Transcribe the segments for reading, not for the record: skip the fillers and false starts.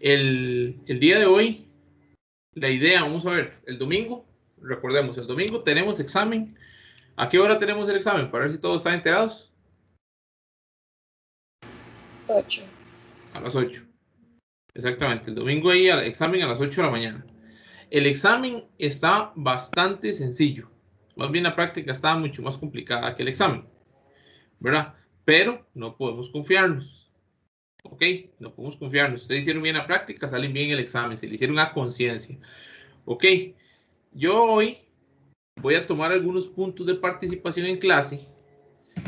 El día de hoy, la idea, vamos a ver, el domingo, recordemos, el domingo tenemos examen. ¿A qué hora tenemos el examen? Para ver si todos están enterados. 8. A las 8. Exactamente, el domingo hay examen a las 8 de la mañana. El examen está bastante sencillo. Más bien la práctica está mucho más complicada que el examen, ¿verdad? Pero no podemos confiarnos. ¿Ok? No podemos confiarnos. Ustedes hicieron bien la práctica, salen bien el examen, se le hicieron a conciencia. ¿Ok? Yo hoy voy a tomar algunos puntos de participación en clase.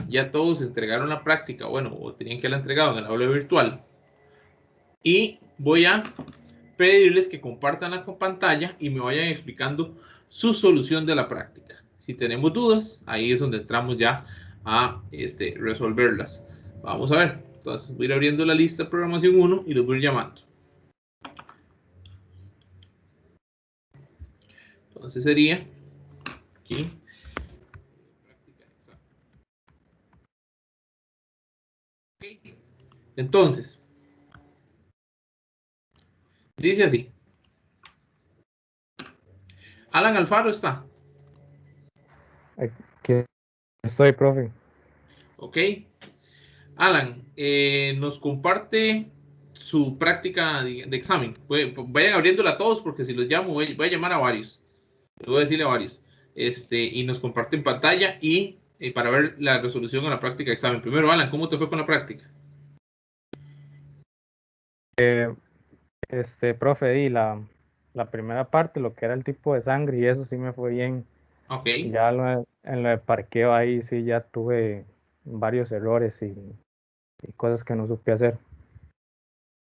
Ya todos entregaron la práctica, bueno, o tenían que haberla entregado en el aula virtual. Y voy a pedirles que compartan la pantalla y me vayan explicando su solución de la práctica. Si tenemos dudas, ahí es donde entramos ya a resolverlas. Vamos a ver. Entonces voy a ir abriendo la lista de programación 1 y los voy a ir llamando. Entonces sería aquí. Entonces, dice así. Alan Alfaro está. Aquí estoy, profe. Ok. Alan, nos comparte su práctica de examen. Vayan abriéndola a todos porque si los llamo voy a llamar a varios. Les voy a decirle a varios. Y nos comparten pantalla y para ver la resolución a la práctica de examen. Primero, Alan, ¿cómo te fue con la práctica? Profe, y la primera parte, lo que era el tipo de sangre, y eso sí me fue bien. Ok. Ya en lo de parqueo ahí sí ya tuve varios errores y cosas que no supe hacer.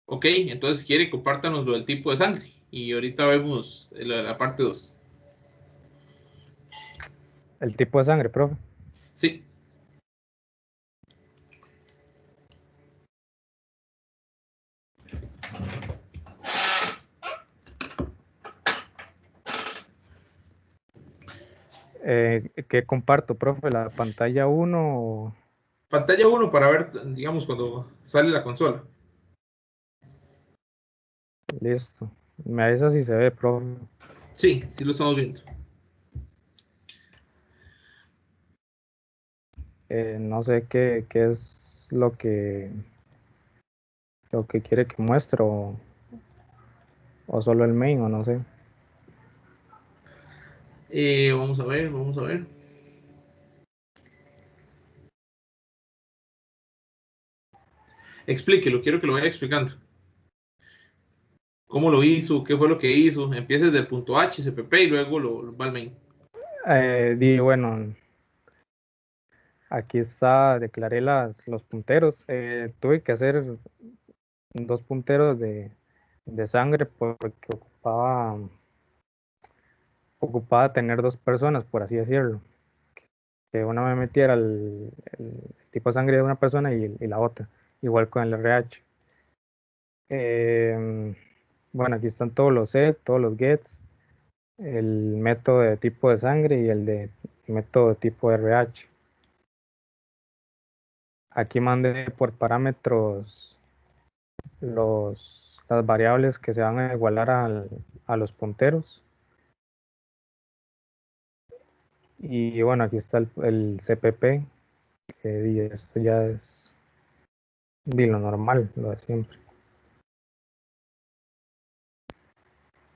Ok, entonces si quiere, compártanos lo del tipo de sangre. Y ahorita vemos la parte 2. El tipo de sangre, profe. Sí. ¿Qué comparto, profe? ¿La pantalla 1? Pantalla 1 para ver, digamos, cuando sale la consola. Listo. Me avisa si se ve, profe. Sí, sí lo estamos viendo. No sé qué es lo que quiere que muestre o solo el main o no sé. Vamos a ver, vamos a ver. Explíquelo, quiero que lo vaya explicando. ¿Cómo lo hizo? ¿Qué fue lo que hizo? Empieza desde el punto H, CPP y luego lo va al main. Bueno, aquí está, declaré los punteros. Tuve que hacer 2 punteros de sangre porque ocupaba tener 2 personas, por así decirlo. Que una me metiera el tipo de sangre de una persona y la otra, igual con el RH. Bueno, aquí están todos los set, todos los gets, el método de tipo de sangre y el de método de tipo RH. Aquí mandé por parámetros las variables que se van a igualar a los punteros. Y bueno, aquí está el CPP, que esto ya es lo normal, lo de siempre.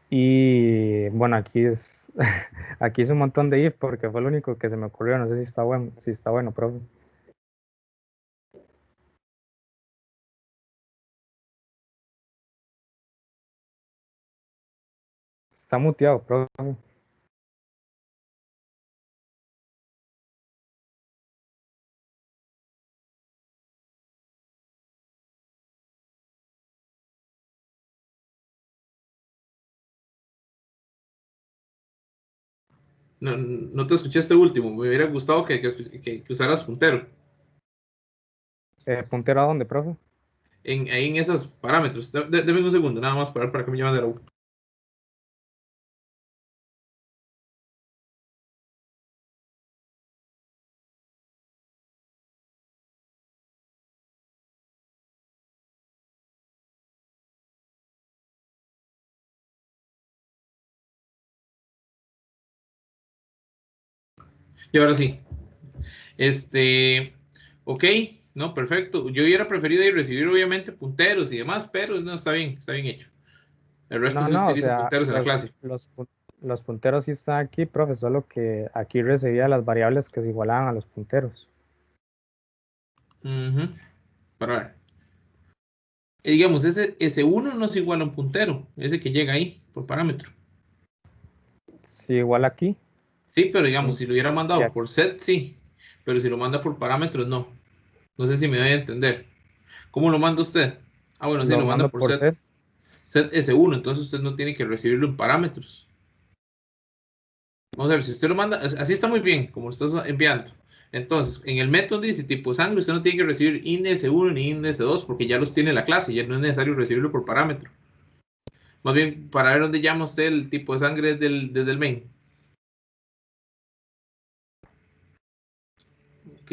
Y bueno, aquí es un montón de if porque fue lo único que se me ocurrió. No sé si está bueno, profe. Está muteado, profe. No, no te escuché este último. Me hubiera gustado que usaras puntero. ¿Puntero a dónde, profe? Ahí en esos parámetros. Deme un segundo, nada más para que me llamen de la U. Y ahora sí. Ok, no, perfecto. Yo hubiera preferido ir recibir obviamente punteros y demás, pero no, está bien hecho. El resto No, sí no, o utiliza sea, punteros en la clase. los punteros sí están aquí, profe, solo que aquí recibía las variables que se igualaban a los punteros. Para ver. Digamos, ese S1 no es igual a un puntero, ese que llega ahí por parámetro. Sí, igual aquí. Sí, pero digamos, Y, si lo hubiera y mandado por set, sí. Pero si lo manda por parámetros, no. No sé si me voy a entender. ¿Cómo lo manda usted? Ah, bueno, sí, lo lo manda mando por por set. set. Set S1, entonces usted no tiene que recibirlo en parámetros. Vamos a ver, si usted lo manda, así está muy bien, como lo está enviando. Entonces, en el método dice tipo sangre, usted no tiene que recibir INS1 ni INS2 porque ya los tiene la clase, ya no es necesario recibirlo por parámetro. Más bien, para ver dónde llama usted el tipo de sangre desde el main. Ok.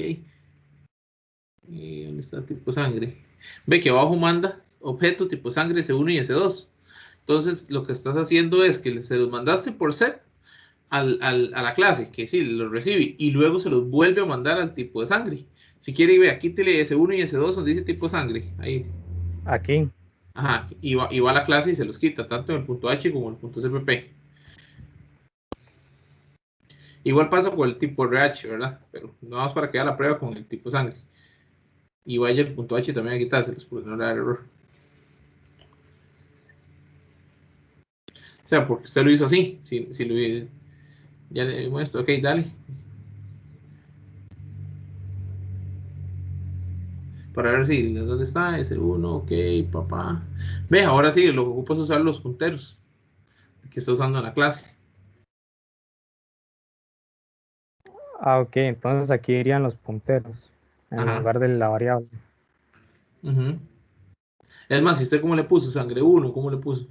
¿Y dónde está el tipo de sangre? Ve que abajo manda objeto tipo sangre S1 y S2. Entonces, lo que estás haciendo es que se los mandaste por set a la clase, que sí, los recibe, y luego se los vuelve a mandar al tipo de sangre. Si quiere, ve, aquí te lee S1 y S2 donde dice tipo de sangre. Ahí. Aquí. Ajá, y va a la clase y se los quita, tanto en el punto H como en el punto CPP. Igual pasa por el tipo RH, ¿verdad? Pero no vamos para que haga la prueba con el tipo de sangre. Y vaya el punto H también a quitárselos, porque no le da error. O sea, porque usted lo hizo así. Si lo ya le muestro, ok, dale. Para ver si dónde está ese uno, ok, papá. Ve, ahora sí, lo que ocupas es usar los punteros que está usando en la clase. Ah, ok, entonces aquí irían los punteros en Ajá. lugar de la variable. Ujú. Es más, si usted cómo le puso sangre uno, ¿cómo le puso?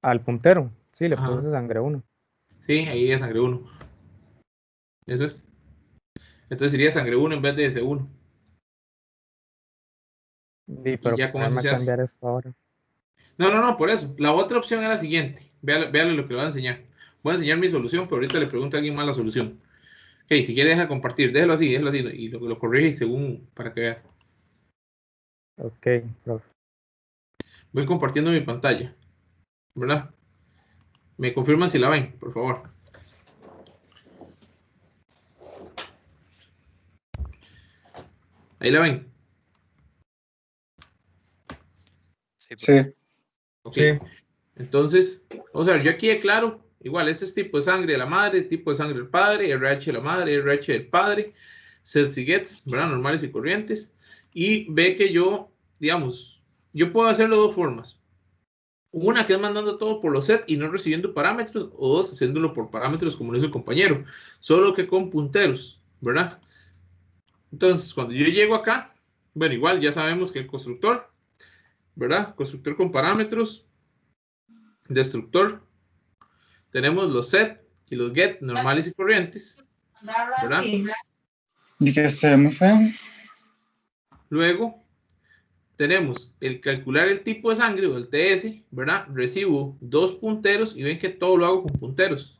Al puntero, sí, le Ajá. puse sangre 1. Sí, ahí es sangre uno. Eso es. Entonces sería sangre uno en vez de S1. Y Pero ya con eso ponerme a se hace. cambiar esto ahora. No, por eso. La otra opción es la siguiente. Véale lo que le voy a enseñar. Voy a enseñar mi solución, pero ahorita le pregunto a alguien más la solución. Ok, si quiere deja compartir, déjelo así y lo corrige según para que veas. Ok, profe. Voy compartiendo mi pantalla, ¿verdad? Me confirman si la ven, por favor. Ahí la ven. Sí, Sí, profe. Ok. sí. Entonces, vamos a ver, yo aquí declaro, igual, este es tipo de sangre de la madre, tipo de sangre del padre, RH de la madre, RH del padre, sets y gets, ¿verdad? Normales y corrientes. Y ve que yo, digamos, yo puedo hacerlo de dos formas. Una que es mandando todo por los sets y no recibiendo parámetros, o dos, haciéndolo por parámetros como lo hizo el compañero, solo que con punteros, ¿verdad? Entonces, cuando yo llego acá, bueno, igual ya sabemos que el constructor, ¿verdad? Constructor con parámetros, destructor, tenemos los set y los get normales y corrientes, ¿verdad? ¿Y que se me fue? Luego tenemos el calcular el tipo de sangre o el TS, ¿verdad? Recibo dos punteros y ven que todo lo hago con punteros.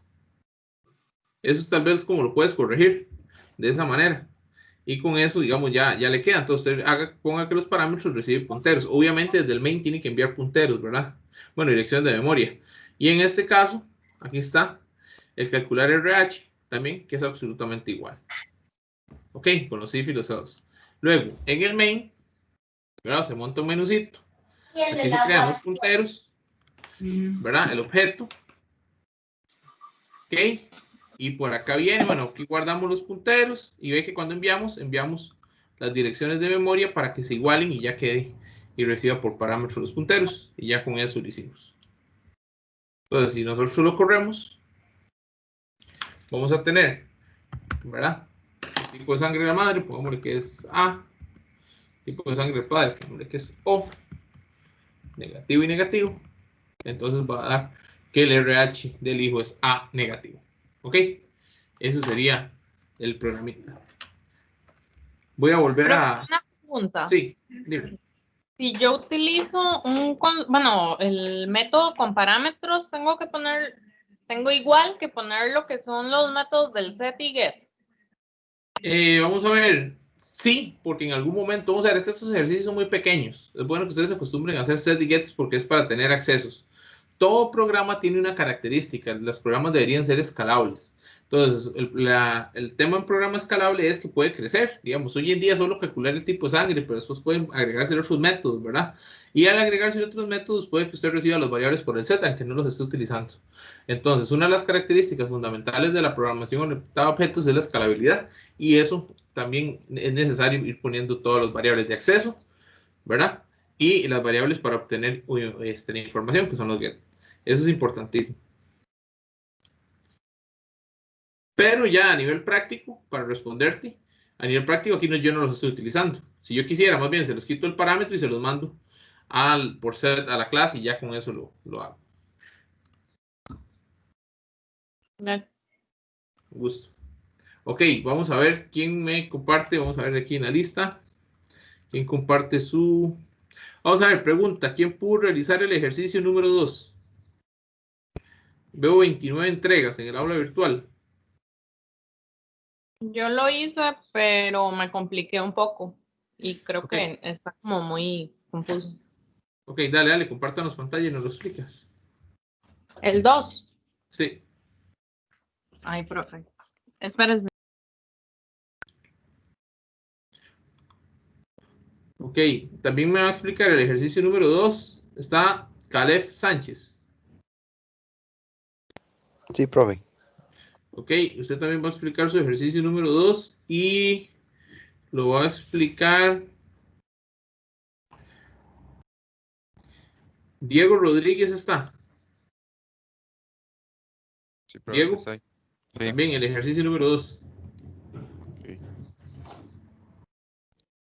Eso es tal vez como lo puedes corregir de esa manera. Y con eso, digamos, ya le queda. Entonces, usted ponga que los parámetros reciben punteros. Obviamente, desde el main tiene que enviar punteros, ¿verdad? Bueno, direcciones de memoria. Y en este caso, aquí está el calcular RH también, que es absolutamente igual. Ok, con los if y los else. Luego, en el main, ¿verdad? Se monta un menucito. Aquí se crean los punteros, ¿verdad? El objeto. Ok. Y por acá viene, bueno, aquí guardamos los punteros y ve que cuando enviamos las direcciones de memoria para que se igualen y ya quede y reciba por parámetros los punteros. Y ya con eso lo hicimos. Entonces, si nosotros lo corremos, vamos a tener, ¿verdad? El tipo de sangre de la madre, pongámosle que es A. Tipo de sangre del padre, pongámosle que es O. Negativo y negativo. Entonces va a dar que el RH del hijo es A negativo. ¿Ok? Eso sería el programita. Voy a volver a... Una pregunta. Sí, dime. Si yo utilizo bueno, el método con parámetros, tengo que poner Tengo igual que poner lo que son los métodos del set y get. Vamos a ver. Sí, porque en algún momento, vamos a ver, estos ejercicios son muy pequeños. Es bueno que ustedes se acostumbren a hacer set y gets porque es para tener accesos. Todo programa tiene una característica. Los programas deberían ser escalables. Entonces, el tema en programa escalable es que puede crecer. Digamos, hoy en día solo calcular el tipo de sangre, pero después pueden agregarse otros métodos, ¿verdad? Y al agregarse otros métodos, puede que usted reciba los variables por el Z, aunque no los esté utilizando. Entonces, una de las características fundamentales de la programación orientada a objetos es la escalabilidad. Y eso también es necesario ir poniendo todas las variables de acceso, ¿verdad? Y las variables para obtener la información, que son los get. Eso es importantísimo. Pero ya a nivel práctico, para responderte, a nivel práctico aquí yo no los estoy utilizando. Si yo quisiera, más bien se los quito el parámetro y se los mando por set a la clase y ya con eso lo hago. Gracias. Un gusto. Ok, vamos a ver quién me comparte. Vamos a ver aquí en la lista. ¿Quién comparte su...? Vamos a ver, pregunta. ¿Quién pudo realizar el ejercicio número 2? Veo 29 entregas en el aula virtual. Yo lo hice, pero me compliqué un poco. Y creo Ok. que está como muy confuso. Ok, dale, compártanos pantalla y nos lo explicas. El 2. Sí. Ay, profe. Espérense. Ok, también me va a explicar el ejercicio número 2. Está Caleb Sánchez. Sí, profe. Ok, usted también va a explicar su ejercicio número 2 y lo va a explicar Diego Rodríguez. Está. Sí, profe, Diego, estoy. Sí, también el ejercicio número 2. ok.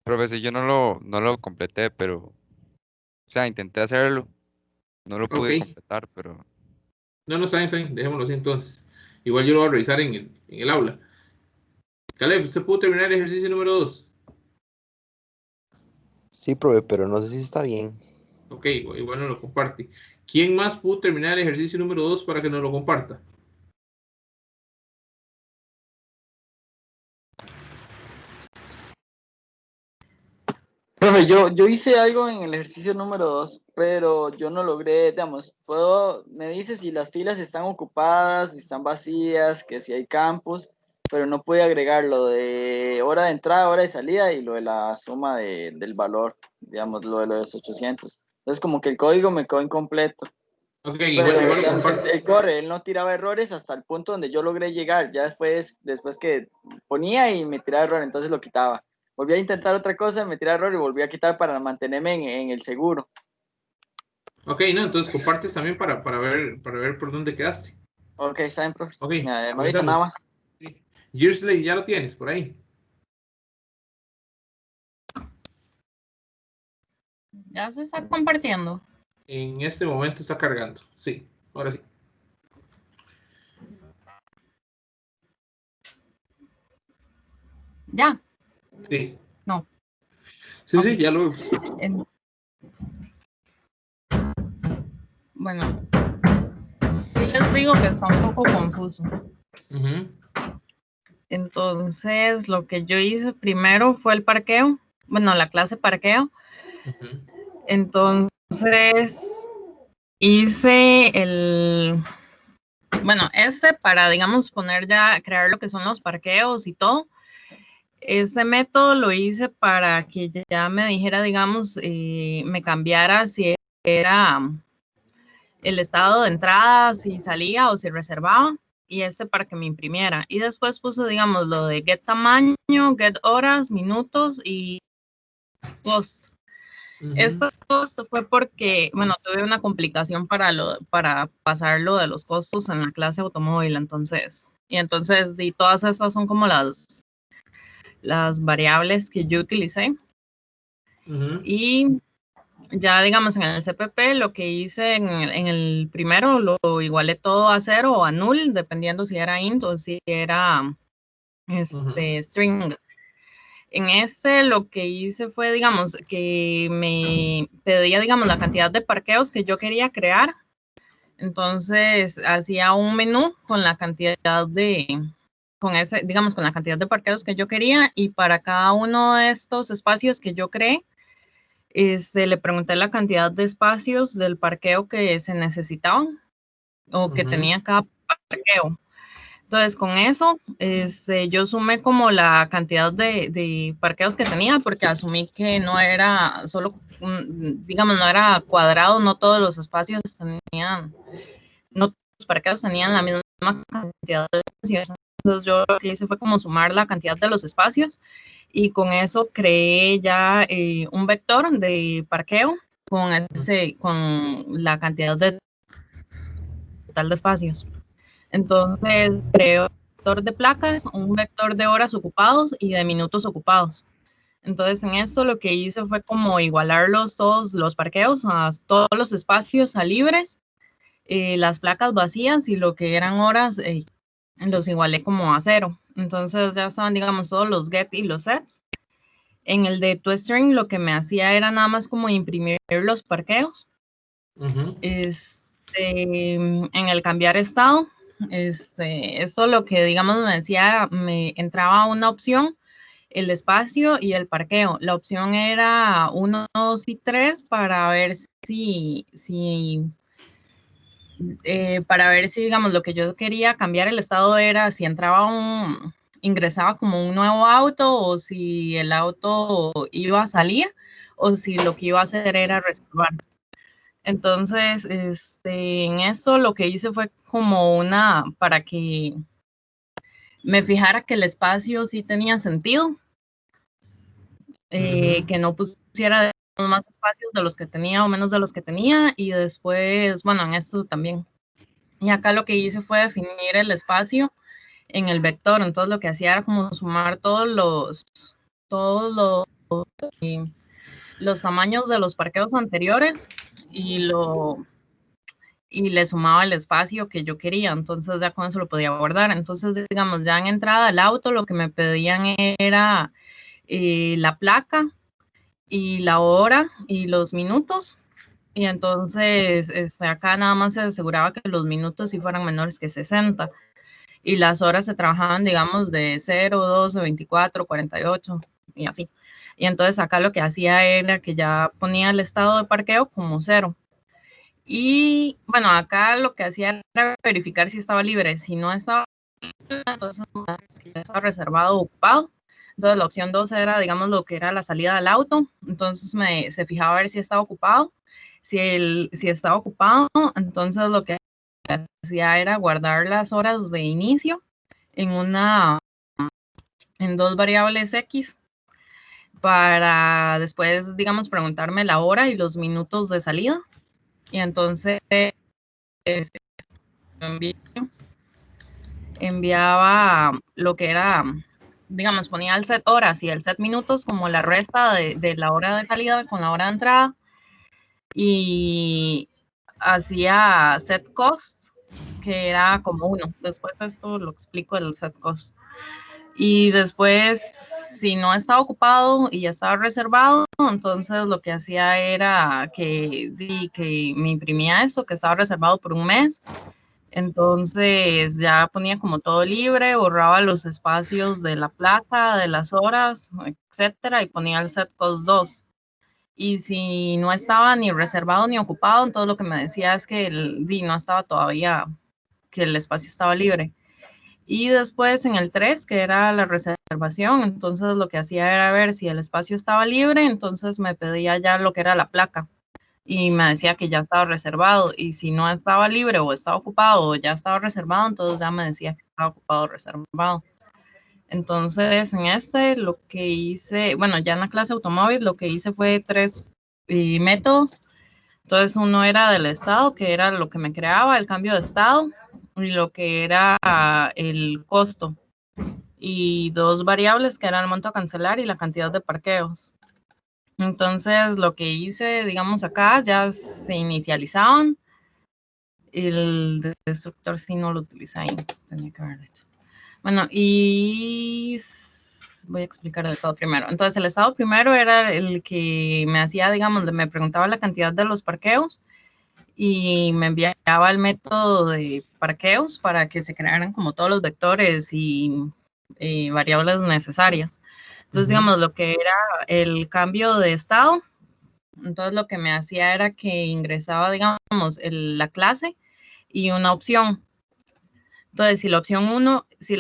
Profe, sí, yo no lo completé, pero, o sea, intenté hacerlo. No lo pude Ok, completar, pero no, está bien, dejémoslo así entonces. Igual yo lo voy a revisar en el aula. Caleb, ¿usted pudo terminar el ejercicio número 2? Sí, profe, pero no sé si está bien. Ok, igual no lo comparte. ¿Quién más pudo terminar el ejercicio número 2 para que nos lo comparta? Profe, yo hice algo en el ejercicio número 2, pero yo no logré, digamos, me dice si las filas están ocupadas, si están vacías, que si hay campos, pero no pude agregar lo de hora de entrada, hora de salida y lo de la suma del valor, digamos, lo de los 800. Entonces, como que el código me quedó incompleto, Ok, pero igual lo digamos, comparte. él no tiraba errores hasta el punto donde yo logré llegar, ya después que ponía y me tiraba error, entonces lo quitaba. Volví a intentar otra cosa, me tiré error y volví a quitar para mantenerme en el seguro. Ok, no, entonces compartes también para ver por dónde quedaste. Ok, está bien, profe. Ok, Me avisa comencemos. nada más. Sí. Girsley, ya lo tienes por ahí. Ya se está compartiendo. En este momento está cargando. Sí, ahora sí. ¿Ya? Sí. No. Sí, Ok. sí, ya lo. Bueno, sí les digo que está un poco confuso. Ujú. Entonces, lo que yo hice primero fue el parqueo. Bueno, la clase parqueo. Ujú. Entonces, hice bueno, para, digamos, crear lo que son los parqueos y todo. Ese método lo hice para que ya me dijera, digamos, me cambiara si era el estado de entrada, si salía o si reservaba, y para que me imprimiera. Y después puse, digamos, lo de get tamaño, get horas, minutos y cost. Ujú. Esto fue porque, bueno, tuve una complicación para pasar lo de los costos en la clase automóvil, entonces todas estas son como las variables que yo utilicé. Ujú. Y ya, digamos, en el CPP lo que hice en el primero lo igualé todo a 0 o a null, dependiendo si era int o si era string. En lo que hice fue, digamos, que me pedía, digamos, la cantidad de parqueos que yo quería crear Entonces hacía un menú con la cantidad de, digamos, con la cantidad de parqueos que yo quería, y para cada uno de estos espacios que yo creé, le pregunté la cantidad de espacios del parqueo que se necesitaban o que tenía cada parqueo. Entonces, con eso, yo sumé como la cantidad de parqueos que tenía, porque asumí que no era solo, digamos, no era cuadrado, no todos los espacios tenían, no todos los parqueos tenían la misma cantidad de espacios. Entonces, yo lo que hice fue como sumar la cantidad de los espacios, y con eso creé ya un vector de parqueo con la cantidad de total de espacios. Entonces, creo un vector de placas, un vector de horas ocupados y de minutos ocupados. Entonces, en esto lo que hice fue como igualarlos todos los parqueos, a todos los espacios a libres, las placas vacías, y lo que eran horas los igualé como a 0. Entonces, ya estaban, digamos, todos los get y los sets. En el de ToString lo que me hacía era nada más como imprimir los parqueos. En el cambiar estado, esto lo que, digamos, me decía, me entraba una opción, el espacio y el parqueo. La opción era 1, 2 y 3 para ver si digamos, lo que yo quería cambiar el estado era si ingresaba como un nuevo auto, o si el auto iba a salir, o si lo que iba a hacer era reservar. Entonces, en esto lo que hice fue como para que me fijara que el espacio sí tenía sentido, que no pusiera más espacios de los que tenía o menos de los que tenía, y después, bueno, en esto también. Y acá lo que hice fue definir el espacio en el vector. Entonces lo que hacía era como sumar todos los tamaños de los parqueos anteriores, y le sumaba el espacio que yo quería. Entonces ya con eso lo podía guardar. Entonces, digamos, ya en entrada al auto lo que me pedían era la placa y la hora y los minutos. Y entonces acá nada más se aseguraba que los minutos sí fueran menores que 60. Y las horas se trabajaban, digamos, de 0, 12, 24, 48 y así. Y entonces acá lo que hacía era que ya ponía el estado de parqueo como 0. Y bueno, acá lo que hacía era verificar si estaba libre. Si no estaba libre, entonces ya estaba reservado o ocupado. Entonces la opción 2 era, digamos, lo que era la salida del auto. Entonces se fijaba a ver si estaba ocupado. Si estaba ocupado, entonces lo que hacía era guardar las horas de inicio en 2 variables X, para después, digamos, preguntarme la hora y los minutos de salida. Y entonces enviaba lo que era, digamos, ponía el set horas y el set minutos como la resta de la hora de salida con la hora de entrada, y hacía set cost, que era como 1. Después esto lo explico, el set cost. Y después, si no estaba ocupado y ya estaba reservado, entonces lo que hacía era que me imprimía eso, que estaba reservado por un mes. Entonces ya ponía como todo libre, borraba los espacios de la placa, de las horas, etcétera, y ponía el set cost 2. Y si no estaba ni reservado ni ocupado, entonces lo que me decía es que no estaba todavía, que el espacio estaba libre. Y después en el 3, que era la reservación, entonces lo que hacía era ver si el espacio estaba libre, entonces me pedía ya lo que era la placa y me decía que ya estaba reservado, y si no estaba libre o estaba ocupado o ya estaba reservado, entonces ya me decía que estaba ocupado o reservado. Entonces en lo que hice, bueno, ya en la clase automóvil lo que hice fue 3 métodos. Entonces uno era del estado, que era lo que me creaba, el cambio de estado, y lo que era el costo, y 2 variables que eran el monto a cancelar y la cantidad de parqueos. Entonces lo que hice, digamos, acá ya se inicializaban. El destructor sí no lo utilicé ahí, tenía que haberlo hecho. Bueno, y voy a explicar el estado primero. Entonces el estado primero era el que me hacía, digamos, me preguntaba la cantidad de los parqueos, y me enviaba el método de parqueos para que se crearan como todos los vectores y variables necesarias. Entonces, digamos, lo que era el cambio de estado, entonces lo que me hacía era que ingresaba, digamos, la clase y una opción. Entonces, si la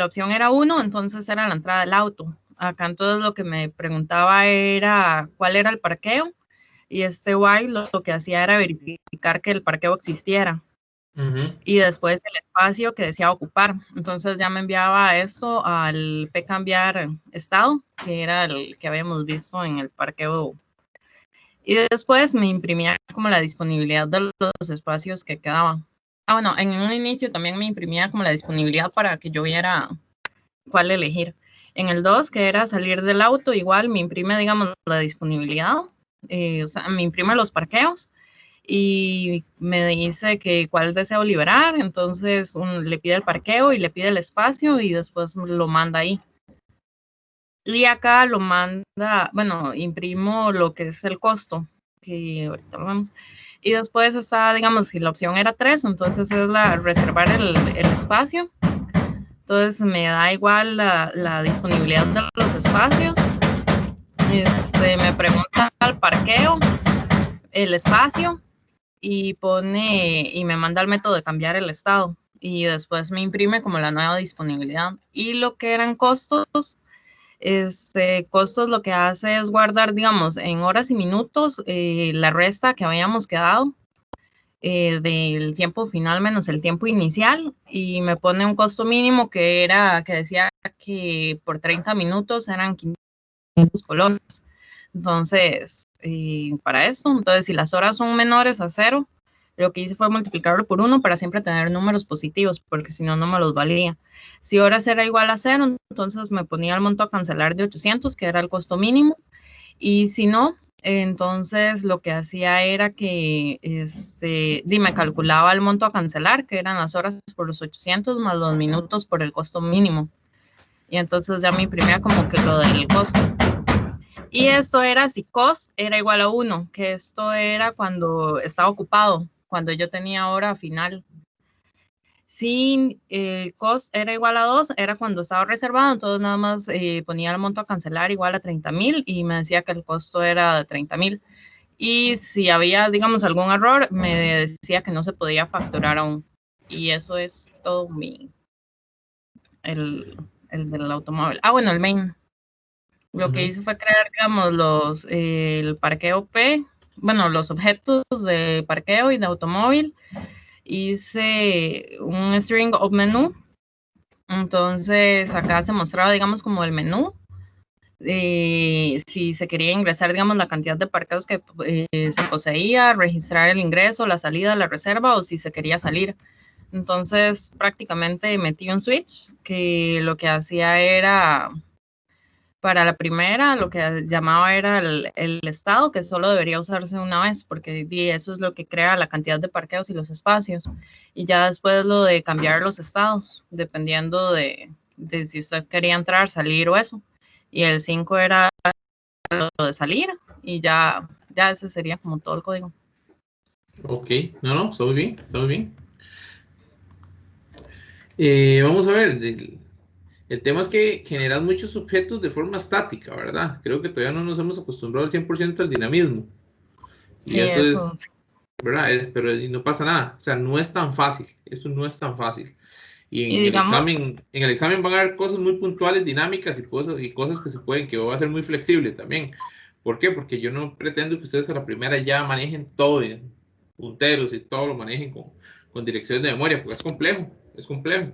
opción era 1, entonces era la entrada del auto. Acá entonces lo que me preguntaba era cuál era el parqueo, y este while lo que hacía era verificar que el parqueo existiera. Y después el espacio que deseaba ocupar. Entonces ya me enviaba esto al P cambiar estado, que era el que habíamos visto en el parqueo. Y después me imprimía como la disponibilidad de los espacios que quedaban. Bueno, en un inicio también me imprimía como la disponibilidad para que yo viera cuál elegir. En el 2, que era salir del auto, igual me imprime, digamos, la disponibilidad, o sea, me imprime los parqueos y me dice que cuál deseo liberar, entonces le pide el parqueo y le pide el espacio y después lo manda ahí. Y acá lo manda, bueno, imprimo lo que es el costo, que ahorita lo vemos. Y después está, digamos, si la opción era 3, entonces es reservar el espacio. Entonces me da igual la disponibilidad de los espacios. Me pregunta al parqueo, el espacio, y me manda el método de cambiar el estado. Y después me imprime como la nueva disponibilidad. Y lo que eran costos, costos lo que hace es guardar, digamos, en horas y minutos la resta que habíamos quedado del tiempo final menos el tiempo inicial, y me pone un costo mínimo que decía que por 30 minutos eran 500 colones. Entonces, para esto, entonces si las horas son menores a 0, lo que hice fue multiplicarlo por 1 para siempre tener números positivos, porque si no, no me los valía. Si horas era igual a 0, entonces me ponía el monto a cancelar de 800, que era el costo mínimo, y si no, entonces lo que hacía era que me calculaba el monto a cancelar, que eran las horas por los 800 más los minutos por el costo mínimo. Y entonces ya me imprimía como que lo del costo. Y esto era si cost era igual a 1, que esto era cuando estaba ocupado, cuando yo tenía hora final. Si cost era igual a 2, era cuando estaba reservado, entonces nada más ponía el monto a cancelar igual a 30,000 y me decía que el costo era de 30,000. Y si había, digamos, algún error, me decía que no se podía facturar aún. Y eso es todo el del automóvil. Bueno, el main. Lo que hice fue crear, digamos, el parqueo P, bueno, los objetos de parqueo y de automóvil. Hice un string of menú. Entonces acá se mostraba, digamos, como el menú. Si se quería ingresar, digamos, la cantidad de parqueos que se poseía, registrar el ingreso, la salida, la reserva, o si se quería salir. Entonces prácticamente metí un switch que lo que hacía era, para la primera, lo que llamaba era el estado, que solo debería usarse una vez, porque eso es lo que crea la cantidad de parqueos y los espacios. Y ya después lo de cambiar los estados, dependiendo de si usted quería entrar, salir o eso. Y el 5 era lo de salir, y ya ese sería como todo el código. Ok, no, está muy bien, está muy bien. Vamos a ver, el tema es que generas muchos objetos de forma estática, ¿verdad? Creo que todavía no nos hemos acostumbrado al 100% al dinamismo. Y Sí, eso eso. es, ¿verdad? Pero no pasa nada, o sea, no es tan fácil, eso no es tan fácil. Y en el examen van a haber cosas muy puntuales, dinámicas y cosas que va a ser muy flexible también. ¿Por qué? Porque yo no pretendo que ustedes a la primera ya manejen todo en punteros y todo lo manejen con direcciones de memoria, porque es complejo,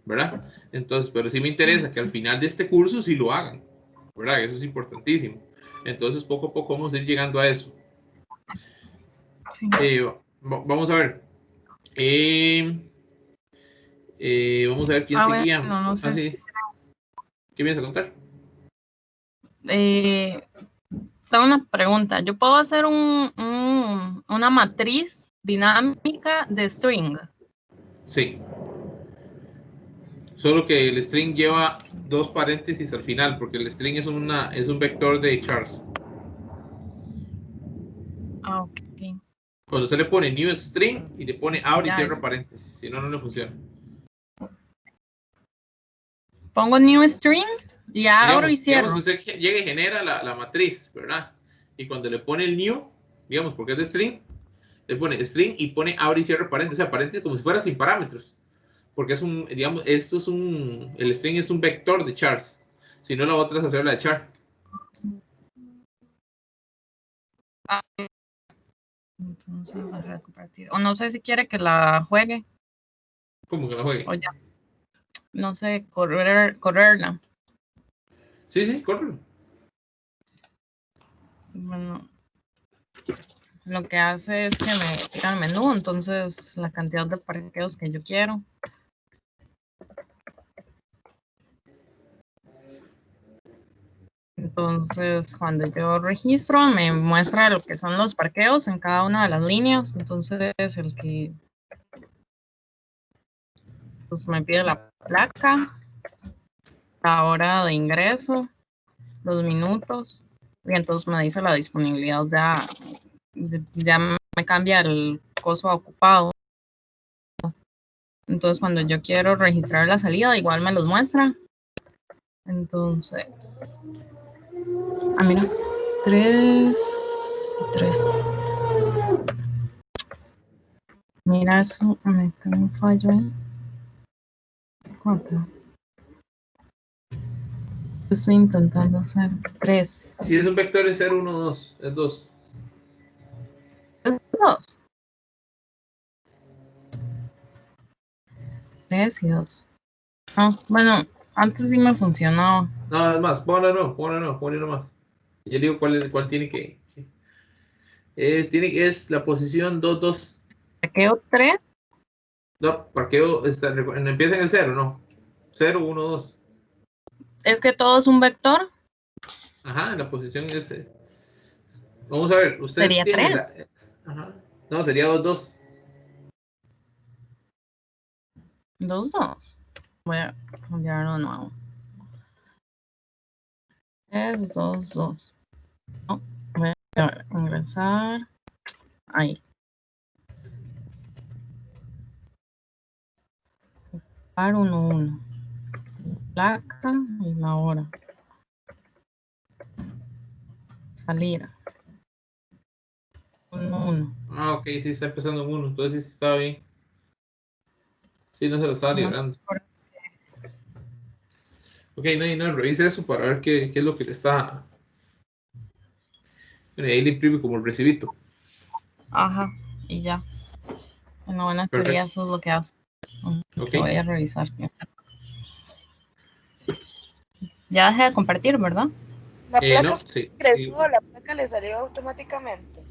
¿verdad? Entonces, pero sí me interesa que al final de este curso sí lo hagan, ¿verdad? Eso es importantísimo. Entonces, poco a poco vamos a ir llegando a eso. Sí. Vamos a ver. Vamos a ver quién seguía. Bueno, no sé. Sí. ¿Qué vienes a contar? Tengo una pregunta. ¿Yo puedo hacer una matriz dinámica de string? Sí. Solo que el string lleva 2 paréntesis al final, porque el string es un vector de chars. Ok. Cuando usted le pone new string y le pone abre y Ya, cierra eso. paréntesis, si no, no le funciona. Pongo new string y abro y Digamos que cierro. usted llega y genera la matriz, ¿verdad? Y cuando le pone el new, digamos, porque es de string, le pone string y pone abre y cierra paréntesis, o sea, paréntesis como si fuera sin parámetros. Porque es un, digamos, el string es un vector de chars. Si no, la otra es hacer la de char. Entonces, dejar de compartir. O no sé si quiere que la juegue. ¿Cómo que la juegue? O ya. No sé, correrla. Sí, corre. Bueno, lo que hace es que me tira el menú, entonces la cantidad de parqueos que yo quiero. Entonces, cuando yo registro, me muestra lo que son los parqueos en cada una de las líneas. Entonces, el que pues, me pide la placa, la hora de ingreso, los minutos, y entonces me dice la disponibilidad, ya me cambia el coso a ocupado. Entonces, cuando yo quiero registrar la salida, igual me los muestra. Entonces, mira, 3 y 3. Mira eso, me tengo un fallo ahí. 4. Estoy intentando hacer 3. Si es un vector es 0, 1, 2, es 2. 2. 3 y 2. Ah, bueno, antes sí me funcionaba. No, es más, ponlo más. Yo digo cuál tiene que. Es la posición 2, 2. Parqueo 3. No, parqueo empieza en el 0, ¿no? 0, 1, 2. Es que todo es un vector. Ajá, la posición es. Vamos a ver, usted Sería tiene 3. la. Ajá. No, sería 2, 2. 2, 2. Voy a cambiarlo de nuevo. Es 2, 2. No, voy a ingresar. Ahí. Par 1, 1. Placa y la hora. Salir. 1, 1. Ah, ok, sí está empezando en 1, entonces sí estaba bien. Sí, no se lo estaba librando. Ok, no, revise eso para ver qué es lo que le está. Bueno, ahí le imprime como el recibito. Ajá, y ya. En la buena teoría Perfecto. eso es lo que hace. Ok. Que voy a revisar. Ya dejé de compartir, ¿verdad? La placa No, usted sí. ingresó, la placa le salió automáticamente.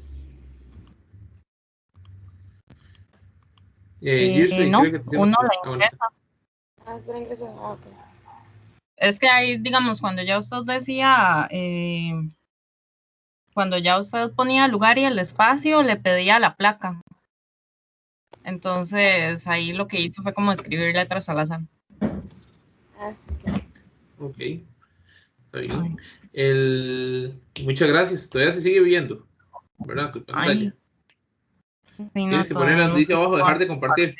Usually No, creo que te hicieron. uno la Ah, bueno. ingresa. Ah, usted la ingresó. Ah, ok. Es que ahí, digamos, cuando ya usted decía, cuando ya usted ponía el lugar y el espacio, le pedía la placa. Entonces, ahí lo que hizo fue como escribir letras al azar. Ah, sí, ok. Ok. Está bien. Muchas gracias. Todavía se sigue viendo, ¿verdad? Tu pantalla. Ay, sí, no, Tienes que poner todavía donde no dice sé. abajo dejar de compartir.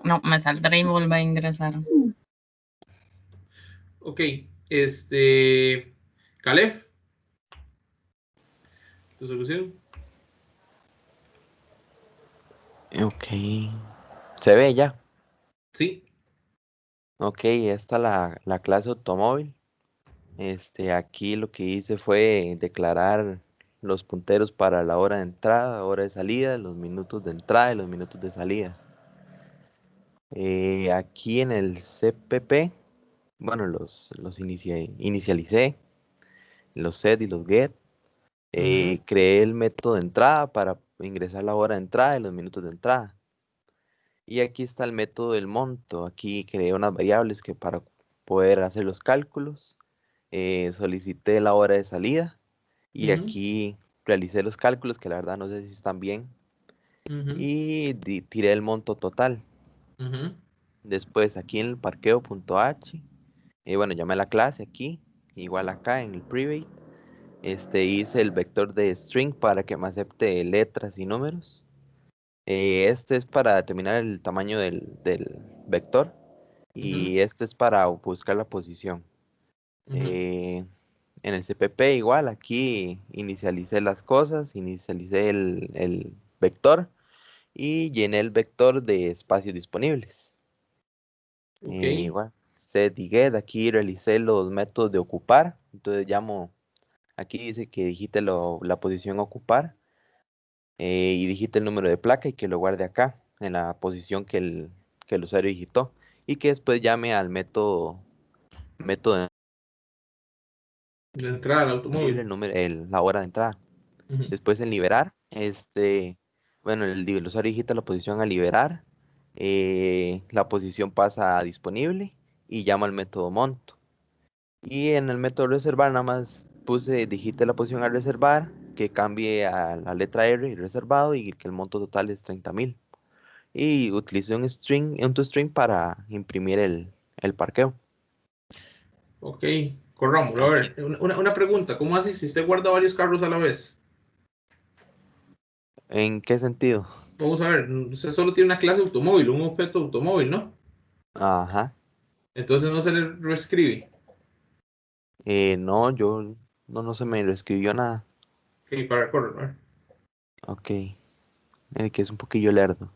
No, me saldré y volver a ingresar. Ok. Caleb. ¿Tu solución? Ok. ¿Se ve ya? Sí. Ok, esta la clase automóvil. Aquí lo que hice fue declarar los punteros para la hora de entrada, hora de salida, los minutos de entrada y los minutos de salida. Aquí en el CPP, bueno, los inicialicé, los set y los get. Creé el método de entrada para ingresar la hora de entrada y los minutos de entrada. Y aquí está el método del monto. Aquí creé unas variables que para poder hacer los cálculos, solicité la hora de salida y aquí realicé los cálculos que la verdad no sé si están bien y tiré el monto total. Después aquí en el parqueo.h, bueno, llamé a la clase aquí, igual acá en el private, hice el vector de string para que me acepte letras y números. Este es para determinar el tamaño del vector y este es para buscar la posición. En el CPP igual, aquí inicialicé las cosas, inicialicé el vector y llené el vector de espacios disponibles. Ok. Igual, set y get, aquí realicé los métodos de ocupar, entonces llamo, aquí dice que digite la posición ocupar y digite el número de placa y que lo guarde acá, en la posición que el usuario digitó, y que después llame al método De entrada al disponible, automóvil. la hora de entrada. Ujú. Después en liberar, bueno, el usuario digita la posición a liberar, la posición pasa a disponible y llama al método monto. Y en el método reservar nada más digite la posición a reservar, que cambie a la letra R y reservado y que el monto total es 30.000. Y utilicé un toString para imprimir el parqueo. Ok, corrámoslo. A ver, una pregunta. ¿Cómo hace si usted guarda varios carros a la vez? ¿En qué sentido? Vamos a ver, usted solo tiene una clase de automóvil, un objeto de automóvil, ¿no? Ajá. Entonces no se le reescribe. No, no se me reescribió nada. Ok, para correr, a ver. Ok. El que es un poquillo lerdo.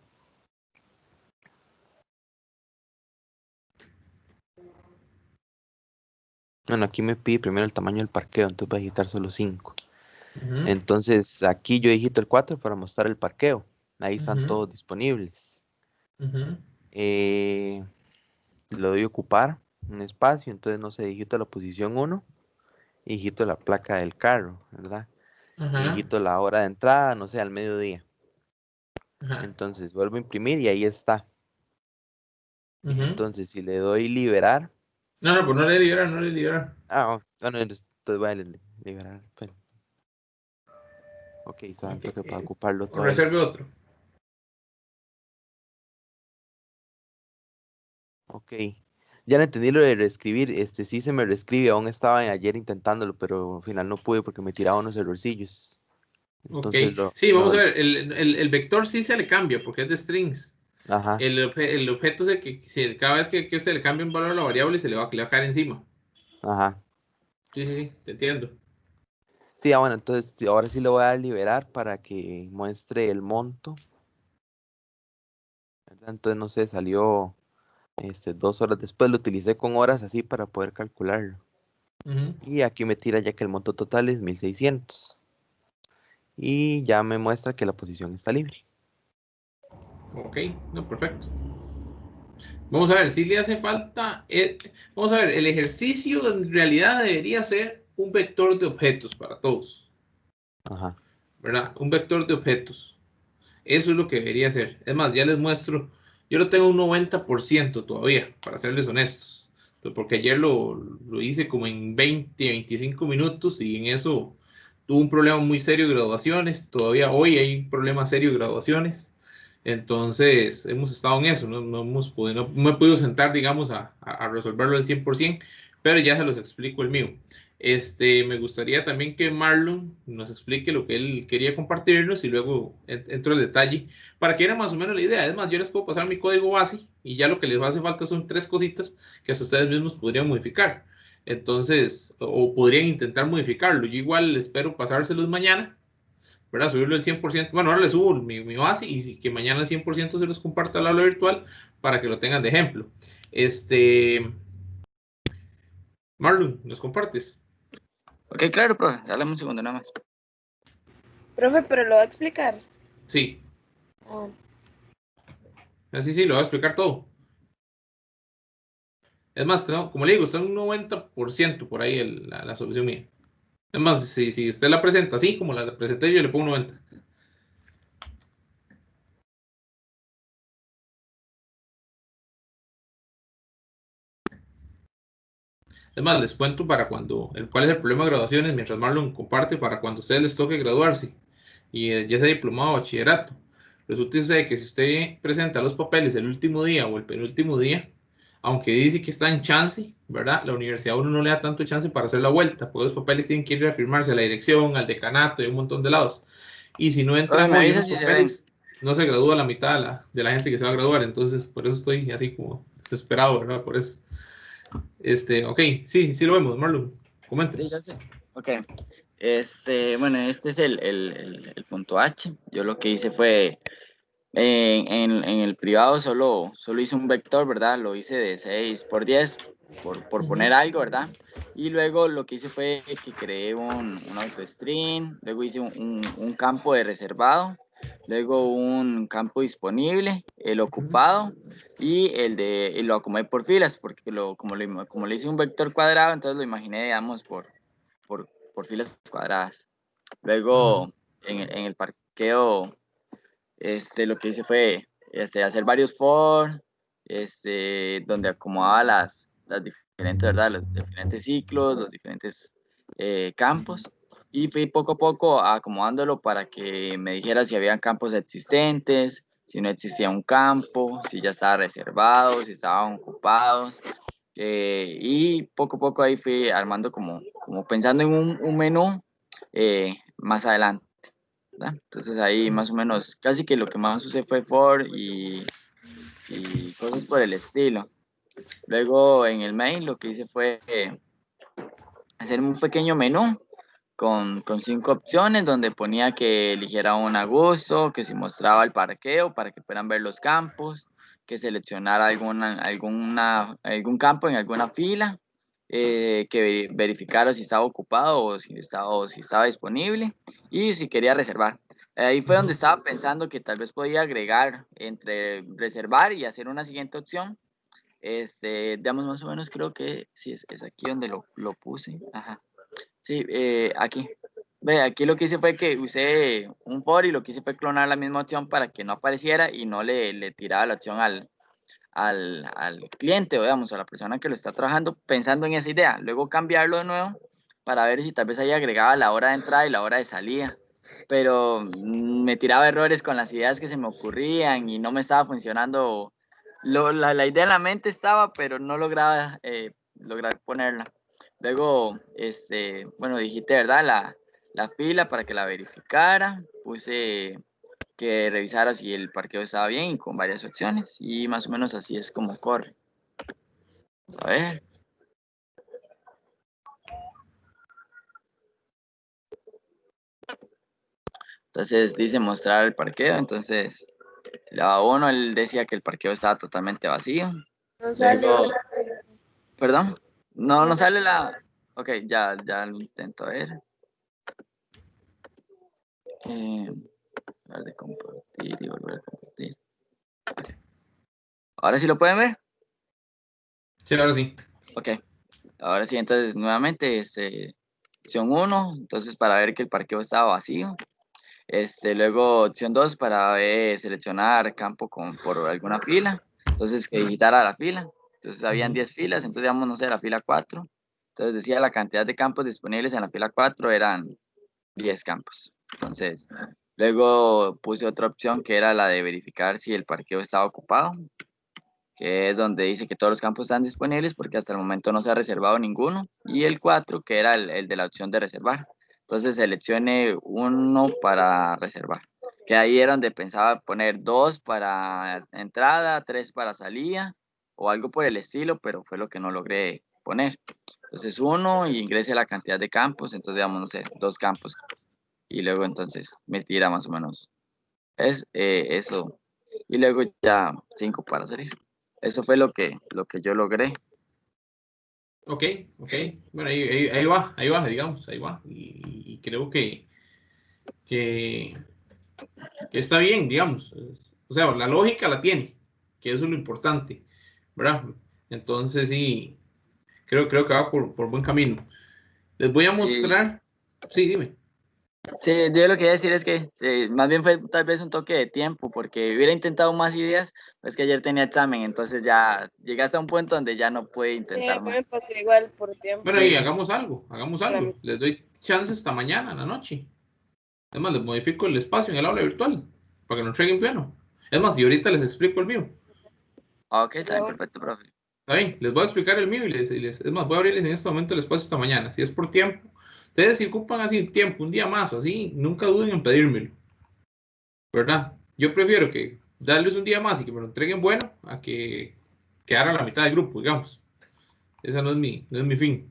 Bueno, aquí me pide primero el tamaño del parqueo, entonces voy a digitar solo 5. Ujú, Entonces aquí yo digito el 4 para mostrar el parqueo. Ahí están ujú, todos disponibles. ujú. Le doy ocupar un espacio, entonces no sé, digito la posición 1 y digito la placa del carro, ¿verdad? Y Ajá, digito la hora de entrada, no sé, al mediodía. ajá, Entonces vuelvo a imprimir y ahí está. ujú. Entonces si le doy liberar, No, no, pues no le liberar, no le liberar. bueno, entonces voy a liberar. Espera. Ok, Ok, solamente que para ocuparlo otra reserve vez. otro. Ok. Ya le entendí lo de reescribir. Sí se me reescribe. Aún estaba ayer intentándolo, pero al final no pude porque me tiraba unos errorcillos. Ok, Entonces sí, vamos a ver, el vector sí se le cambia porque es de strings. Ajá, El objeto es el que cada vez que usted le cambia un valor a la variable le va a caer encima. ajá. Sí, sí, sí, te entiendo. Sí, bueno, entonces ahora sí lo voy a liberar para que muestre el monto, ¿verdad? Entonces, no sé, salió 2 horas después. Lo utilicé con horas así para poder calcularlo. Ujú. Y aquí me tira ya que el monto total es 1600. Y ya me muestra que la posición está libre. Ok, no, perfecto. Vamos a ver, si le hace falta. Vamos a ver, el ejercicio en realidad debería ser un vector de objetos para todos, Ajá, ¿verdad? Un vector de objetos. Eso es lo que debería ser. Es más, ya les muestro. Yo lo tengo un 90% todavía, para serles honestos. Porque ayer lo hice como en 20, 25 minutos y en eso tuve un problema muy serio de graduaciones. Todavía hoy hay un problema serio de graduaciones. Entonces, hemos estado en eso. No me he podido sentar, digamos, a resolverlo al 100%, pero ya se los explico el mío. Me gustaría también que Marlon nos explique lo que él quería compartirnos y luego entro al detalle para que era más o menos la idea. Es más, yo les puedo pasar mi código base y ya lo que les hace falta son 3 cositas que hasta ustedes mismos podrían modificar. Entonces, o podrían intentar modificarlo. Yo igual espero pasárselos mañana, ¿verdad? Subirlo al 100%. Bueno, ahora les subo mi base y que mañana al 100% se los comparta al aula virtual para que lo tengan de ejemplo. Marlon, ¿nos compartes? Ok, claro, profe. Dale un segundo nada más. Profe, pero lo va a explicar. Sí, Ah, bueno. así sí, lo voy a explicar todo. Es más, como le digo, está en un 90% por ahí la solución mía. Es más, si usted la presenta así como la presenté yo, le pongo 90. Es más, les cuento para cuál es el problema de graduaciones mientras Marlon comparte para cuando a ustedes les toque graduarse y ya sea diplomado o bachillerato. Resulta que si usted presenta los papeles el último día o el penúltimo día, aunque dice que está en chance, ¿verdad? La universidad a uno no le da tanto chance para hacer la vuelta, porque los papeles tienen que ir a reafirmarse a la dirección, al decanato y un montón de lados. Y si no Profe, entran me hoy avisa unos si se ven. papeles, no se gradúa la mitad de la gente que se va a graduar, entonces por eso estoy así como desesperado, ¿verdad? Por eso. Ok, sí lo vemos, Marlon. Sí, Coméntenos. ya sé. Ok. Bueno, este es el punto H. Yo lo que hice fue, en el privado solo hice un vector, ¿verdad? Lo hice de 6 por 10, por poner algo, ¿verdad? Y luego lo que hice fue que creé un autostring, luego hice un campo de reservado, luego un campo disponible, el ocupado, y lo acomodé por filas, porque como le hice un vector cuadrado, entonces lo imaginé, digamos, por filas cuadradas. Luego, en el parqueo, lo que hice fue hacer varios for, donde acomodaba las diferentes, ¿verdad? Los diferentes ciclos, los diferentes campos, y fui poco a poco acomodándolo para que me dijera si había campos existentes, si no existía un campo, si ya estaba reservado, si estaban ocupados. Y poco a poco ahí fui armando como pensando en un menú más adelante, ¿verdad? Entonces ahí más o menos casi que lo que más usé fue for y cosas por el estilo. Luego en el main lo que hice fue hacer un pequeño menú con 5 opciones donde ponía que eligiera un a gusto, que si mostraba el parqueo para que puedan ver los campos, que seleccionara algún campo en alguna fila, que verificara si estaba ocupado o si estaba disponible y si quería reservar. Ahí fue donde estaba pensando que tal vez podía agregar entre reservar y hacer una siguiente opción. Digamos más o menos creo que sí es aquí donde lo puse. Ajá. Sí, aquí. Ve, aquí lo que hice fue que usé un for y lo que hice fue clonar la misma opción para que no apareciera y no le tiraba la opción al cliente, o digamos, a la persona que lo está trabajando, pensando en esa idea. Luego cambiarlo de nuevo para ver si tal vez ahí agregaba la hora de entrada y la hora de salida. Pero me tiraba errores con las ideas que se me ocurrían y no me estaba funcionando. La idea en la mente estaba, pero no lograba lograr ponerla. Luego, digité, ¿verdad? La fila para que la verificara. Puse que revisara si el parqueo estaba bien y con varias opciones. Y más o menos así es como corre. A ver. Entonces dice mostrar el parqueo. Entonces, le daba 1, él decía que el parqueo estaba totalmente vacío. No sale. Luego, perdón, no No sale la... Ok, ya lo intento a ver. De compartir y volver a compartir. Okay. ¿Ahora sí lo pueden ver? Sí, ahora sí. Ok. Ahora sí, entonces nuevamente, opción 1, entonces para ver que el parqueo estaba vacío. Luego opción 2 para seleccionar campo por alguna fila. Entonces que digitara la fila. Entonces habían 10 filas, entonces digamos, no sé, la fila 4. Entonces decía la cantidad de campos disponibles en la fila 4 eran 10 campos. Entonces, luego puse otra opción que era la de verificar si el parqueo estaba ocupado, que es donde dice que todos los campos están disponibles porque hasta el momento no se ha reservado ninguno. Y el 4, que era el de la opción de reservar. Entonces seleccione uno para reservar. Que ahí era donde pensaba poner 2 para entrada, 3 para salida o algo por el estilo, pero fue lo que no logré poner. Entonces 1 y ingrese la cantidad de campos, entonces digamos, no sé, 2 campos. Y luego entonces me tira más o menos eso. Y luego ya 5 para salir. Eso fue lo que yo logré. Ok. Bueno, ahí va, digamos, ahí va. Y creo que está bien, digamos. O sea, la lógica la tiene, que eso es lo importante, ¿verdad? Entonces sí, creo que va por buen camino. Les voy a Sí, mostrar. Sí, dime. sí, yo lo que quería decir es que más bien fue tal vez un toque de tiempo, porque hubiera intentado más ideas, pues que ayer tenía examen, entonces ya llegué hasta un punto donde ya no pude Sí, a intentar mí más. me pasó igual por tiempo. Bueno, y Sí, hagamos algo, hagamos La algo. misma. Les doy chance hasta mañana en la noche. Además, les modifico el espacio en el aula virtual para que no entreguen piano. Es más, y ahorita les explico el mío. ok, está De bien, una. perfecto, profe. Está bien, les voy a explicar el mío es más, voy a abrirles en este momento el espacio esta mañana. Si es por tiempo, ustedes si ocupan así tiempo, un día más o así, nunca duden en pedírmelo, ¿verdad? Yo prefiero que darles un día más y que me lo entreguen bueno a que quedar a la mitad del grupo, digamos. Ese no es mi fin.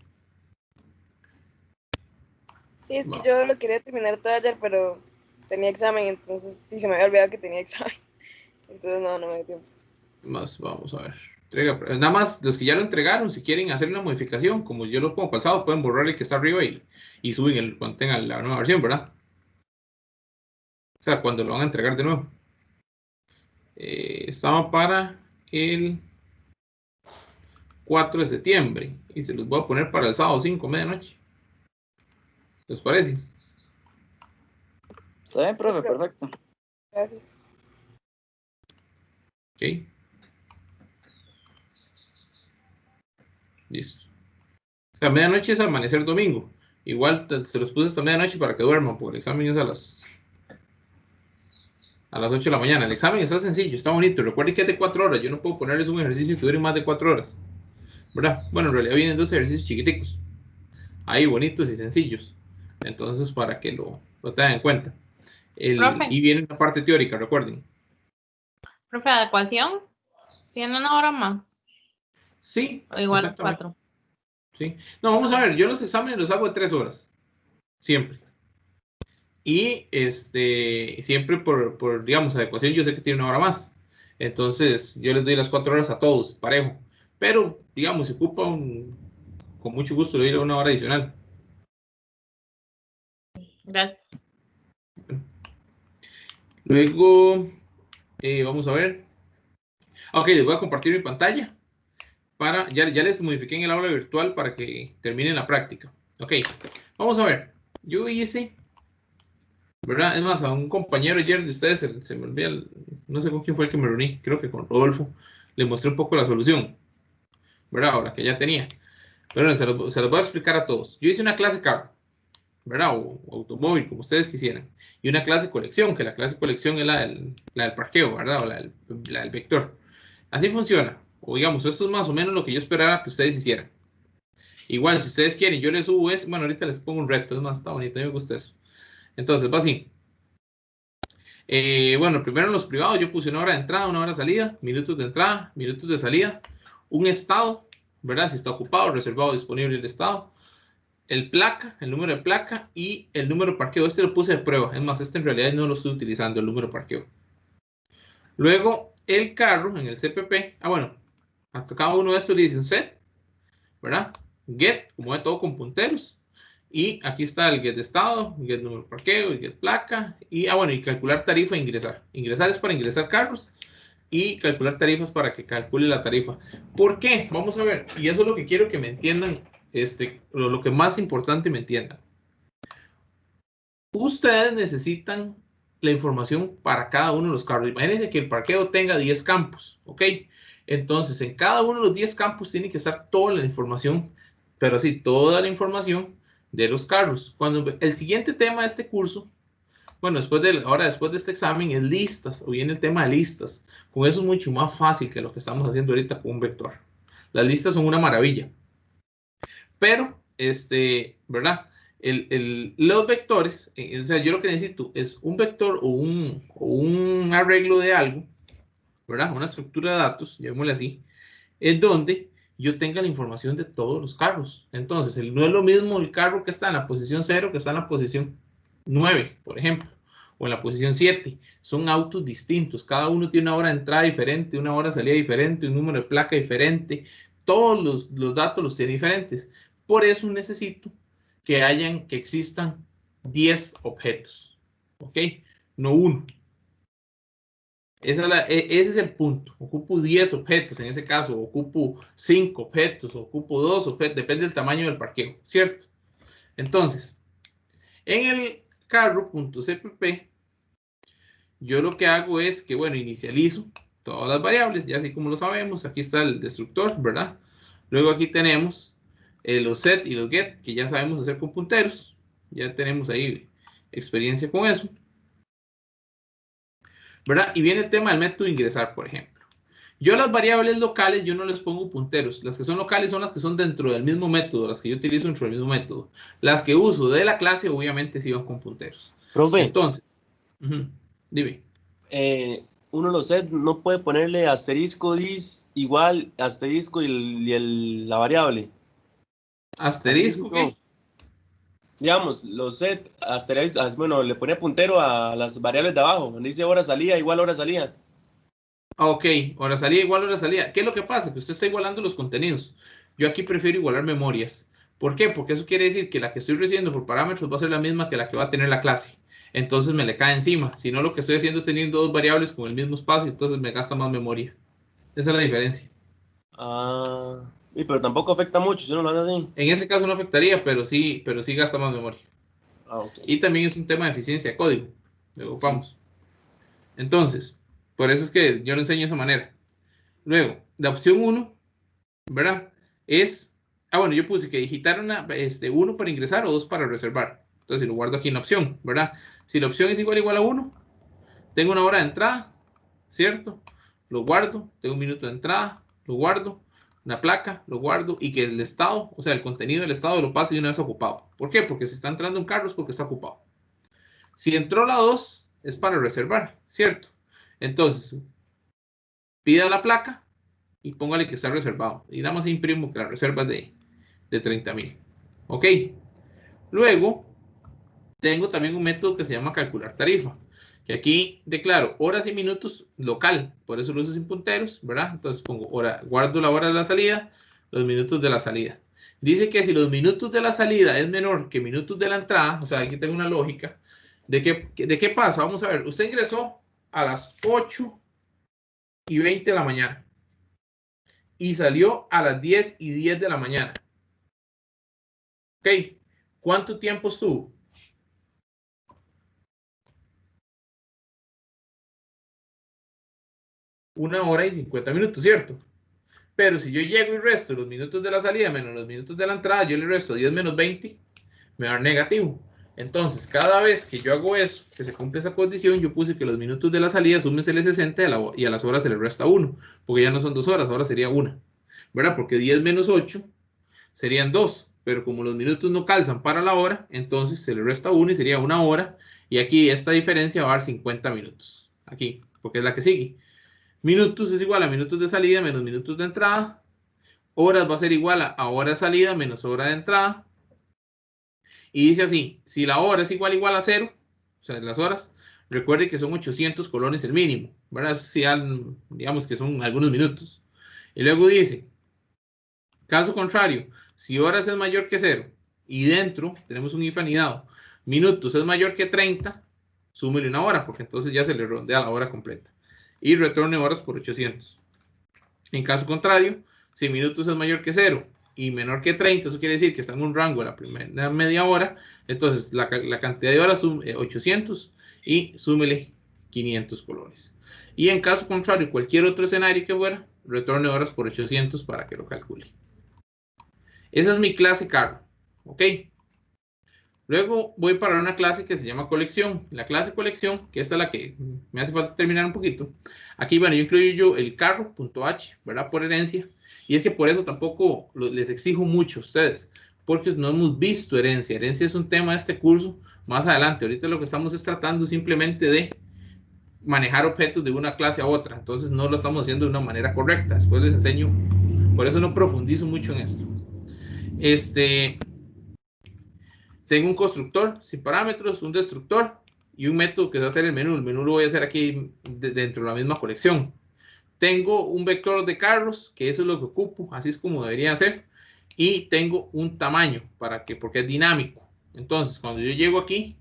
Sí, es que yo lo quería terminar todo ayer, pero tenía examen, entonces sí se me había olvidado que tenía examen. Entonces no me dio tiempo. Más, vamos a ver. Nada más los que ya lo entregaron, si quieren hacer una modificación, como yo lo pongo pasado, pueden borrar el que está arriba y suben el cuando tengan la nueva versión, ¿verdad? O sea, cuando lo van a entregar de nuevo. Estaba para el 4 de septiembre y se los voy a poner para el sábado 5, medianoche. ¿Les parece? Está bien, profe, perfecto. Gracias. Ok. Listo. La medianoche es amanecer domingo. Igual se los puse hasta medianoche para que duerman, porque el examen es a las 8 de la mañana. El examen está sencillo, está bonito. Recuerden que es de 4 horas. Yo no puedo ponerles un ejercicio que dure más de 4 horas. ¿Verdad? Bueno, en realidad vienen 2 ejercicios chiquiticos. Ahí, bonitos y sencillos. Entonces, para que lo tengan en cuenta. Profe. Y viene la parte teórica, recuerden. Profe, adecuación. ¿Tiene una hora más? Sí. O igual exactamente. 4. Sí. No, vamos a ver. Yo los exámenes los hago de 3 horas. Siempre. Y siempre por, digamos, adecuación, yo sé que tiene una hora más. Entonces, yo les doy las 4 horas a todos, parejo. Pero, digamos, si ocupan, con mucho gusto le doy una hora adicional. Gracias. Luego, vamos a ver. Ok, les voy a compartir mi pantalla. Ya les modifiqué en el aula virtual para que terminen la práctica. Ok, vamos a ver. Yo hice, ¿verdad? Es más, a un compañero ayer de ustedes se me olvida, no sé con quién fue el que me reuní, creo que con Rodolfo. Le mostré un poco la solución, ¿verdad? Ahora que ya tenía. Pero se los voy a explicar a todos. Yo hice una clase carro, ¿verdad? O automóvil, como ustedes quisieran. Y una clase colección, que la clase colección es la del parqueo, ¿verdad? O la del vector. Así funciona. O digamos, esto es más o menos lo que yo esperaba que ustedes hicieran. Igual, si ustedes quieren, yo les subo eso. Bueno, ahorita les pongo un reto, es más, está bonito, a mí me gusta eso. Entonces, va así. Bueno, primero en los privados yo puse una hora de entrada, una hora de salida, minutos de entrada, minutos de salida, un estado, ¿verdad? Si está ocupado, reservado, disponible el estado, el placa, el número de placa y el número de parqueo. Este lo puse de prueba, es más, este en realidad no lo estoy utilizando, el número de parqueo. Luego, el carro en el CPP, bueno, a cada uno de estos le dice un set, ¿verdad? Get, como de todo con punteros. Y aquí está el get de estado, get número de parqueo, el get placa. Y bueno, y calcular tarifa e ingresar. Ingresar es para ingresar carros. Y calcular tarifas para que calcule la tarifa. ¿Por qué? Vamos a ver. Y eso es lo que quiero que me entiendan. Lo que más importante me entiendan. Ustedes necesitan la información para cada uno de los carros. Imagínense que el parqueo tenga 10 campos. ¿Ok? Entonces, en cada uno de los 10 campos tiene que estar toda la información. Pero sí, toda la información de los carros. Cuando el siguiente tema de este curso, bueno, después de este examen es listas, o viene el tema de listas. Con eso es mucho más fácil que lo que estamos haciendo ahorita con un vector. Las listas son una maravilla. Pero, ¿verdad? Los vectores, o sea, yo lo que necesito es un vector o un arreglo de algo, ¿verdad? Una estructura de datos, llamémosle así, en donde yo tenga la información de todos los carros. Entonces, no es lo mismo el carro que está en la posición 0 que está en la posición 9, por ejemplo, o en la posición 7. Son autos distintos. Cada uno tiene una hora de entrada diferente, una hora de salida diferente, un número de placa diferente. Todos los datos los tiene diferentes. Por eso necesito que existan 10 objetos. ¿Ok? No uno. Ese es el punto. Ocupo 10 objetos en ese caso, ocupo 5 objetos, ocupo 2 objetos, depende del tamaño del parqueo, ¿cierto? Entonces, en el carro.cpp, yo lo que hago es que, bueno, inicializo todas las variables, ya así como lo sabemos, aquí está el destructor, ¿verdad? Luego aquí tenemos los set y los get, que ya sabemos hacer con punteros, ya tenemos ahí experiencia con eso. ¿Verdad? Y viene el tema del método ingresar, por ejemplo. Yo las variables locales, yo no les pongo punteros. Las que son locales son las que son dentro del mismo método, las que yo utilizo dentro del mismo método. Las que uso de la clase, obviamente, sí van con punteros. Profe, Entonces, dime. uno los set no puede ponerle asterisco dis igual asterisco la variable. ¿Asterisco qué? Digamos, los set asterisco, bueno, le pone puntero a las variables de abajo, donde dice hora salida igual hora salida. Ok, hora salida igual hora salida. ¿Qué es lo que pasa? Que usted está igualando los contenidos. Yo aquí prefiero igualar memorias. ¿Por qué? Porque eso quiere decir que la que estoy recibiendo por parámetros va a ser la misma que la que va a tener la clase. Entonces me le cae encima. Si no, lo que estoy haciendo es teniendo dos variables con el mismo espacio, entonces me gasta más memoria. Esa es la diferencia. Pero tampoco afecta mucho si uno lo hace así. En ese caso no afectaría, pero sí gasta más memoria. Okay. Y también es un tema de eficiencia de código. Luego vamos. Entonces, por eso es que yo lo enseño de esa manera. Luego, la opción 1, ¿verdad? Es, bueno, yo puse que digitar uno para ingresar o 2 para reservar. Entonces lo guardo aquí en la opción, ¿verdad? Si la opción es igual a 1, tengo una hora de entrada, ¿cierto? Lo guardo, tengo un minuto de entrada, lo guardo, una placa, lo guardo y que el estado, o sea, el contenido del estado lo pase de una vez ocupado. ¿Por qué? Porque si está entrando un carro es porque está ocupado. Si entró la 2, es para reservar, ¿cierto? Entonces, pida la placa y póngale que está reservado. Y nada más imprimo que la reserva es de 30,000. Ok. Luego, tengo también un método que se llama calcular tarifa. Que aquí declaro horas y minutos local. Por eso lo uso sin punteros, ¿verdad? Entonces pongo hora, guardo la hora de la salida, los minutos de la salida. Dice que si los minutos de la salida es menor que minutos de la entrada, o sea, aquí tengo una lógica. ¿De qué pasa? Vamos a ver. Usted ingresó a las 8:20 de la mañana. Y salió a las 10:10 de la mañana. Ok. ¿Cuánto tiempo estuvo? Una hora y 50 minutos, ¿cierto? Pero si yo llego y resto los minutos de la salida menos los minutos de la entrada, yo le resto 10 menos 20, me va a dar negativo. Entonces, cada vez que yo hago eso, que se cumple esa condición, yo puse que los minutos de la salida súmensele 60 y a las horas se le resta 1, porque ya no son 2 horas, ahora sería 1, ¿verdad? Porque 10 menos 8 serían 2, pero como los minutos no calzan para la hora, entonces se le resta 1 y sería 1 hora, y aquí esta diferencia va a dar 50 minutos, aquí, porque es la que sigue. Minutos es igual a minutos de salida menos minutos de entrada. Horas va a ser igual a hora de salida menos hora de entrada. Y dice así, si la hora es igual a 0, o sea, las horas, recuerde que son 800 colones el mínimo, ¿verdad? Si digamos que son algunos minutos. Y luego dice, caso contrario, si horas es mayor que 0 y dentro tenemos un if anidado, minutos es mayor que 30, súmele una hora, porque entonces ya se le rondea la hora completa. Y retorne horas por 800. En caso contrario, si minutos es mayor que 0 y menor que 30, eso quiere decir que está en un rango de la primera media hora, entonces la cantidad de horas son 800 y súmele 500 colones. Y en caso contrario, cualquier otro escenario que fuera, retorne horas por 800 para que lo calcule. Esa es mi clase carro, ¿ok? Luego voy para una clase que se llama colección. La clase colección, que esta es la que me hace falta terminar un poquito. Aquí, bueno, yo incluyo el carro.h, ¿verdad? Por herencia. Y es que por eso tampoco les exijo mucho a ustedes, porque no hemos visto herencia. Herencia es un tema de este curso más adelante. Ahorita lo que estamos es tratando simplemente de manejar objetos de una clase a otra. Entonces no lo estamos haciendo de una manera correcta. Después les enseño. Por eso no profundizo mucho en esto. Tengo un constructor sin parámetros, un destructor y un método que va a ser el menú. El menú lo voy a hacer aquí dentro de la misma colección. Tengo un vector de carros, que eso es lo que ocupo, así es como debería ser. Y tengo un tamaño, porque es dinámico. Entonces, cuando yo llego aquí,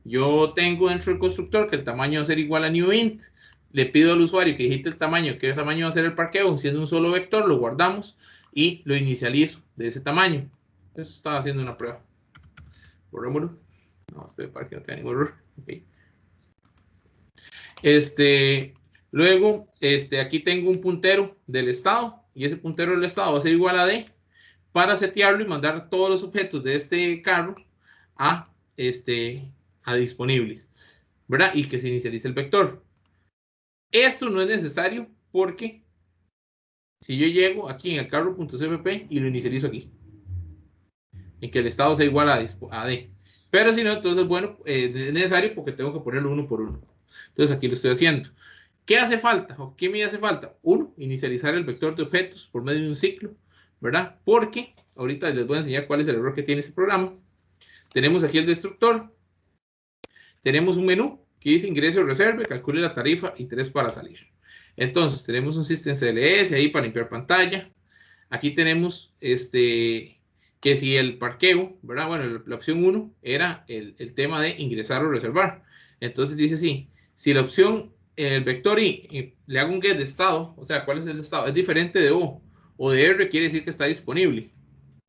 yo tengo dentro del constructor que el tamaño va a ser igual a newInt. Le pido al usuario que digite el tamaño, qué tamaño va a ser el parqueo. Siendo un solo vector, lo guardamos y lo inicializo de ese tamaño. Eso estaba haciendo una prueba. Borrémoslo. No, espera para que no tenga ningún error. Okay. Luego, aquí tengo un puntero del estado y ese puntero del estado va a ser igual a D para setearlo y mandar todos los objetos de este carro a disponibles, ¿verdad? Y que se inicialice el vector. Esto no es necesario porque si yo llego aquí en el carro.cpp y lo inicializo aquí, en que el estado sea igual a D. Pero si no, entonces, bueno, es necesario porque tengo que ponerlo uno por uno. Entonces aquí lo estoy haciendo. ¿Qué hace falta? ¿O qué me hace falta? Uno, inicializar el vector de objetos por medio de un ciclo, ¿verdad? Porque ahorita les voy a enseñar cuál es el error que tiene este programa. Tenemos aquí el destructor. Tenemos un menú que dice ingreso o reserve, calcule la tarifa y 3 para salir. Entonces, tenemos un System CLS ahí para limpiar pantalla. Aquí tenemos que si el parqueo, ¿verdad? Bueno, la opción 1 era el tema de ingresar o reservar. Entonces dice así, si la opción, el vector I, le hago un get de estado, o sea, ¿cuál es el estado? Es diferente de O o de R, quiere decir que está disponible,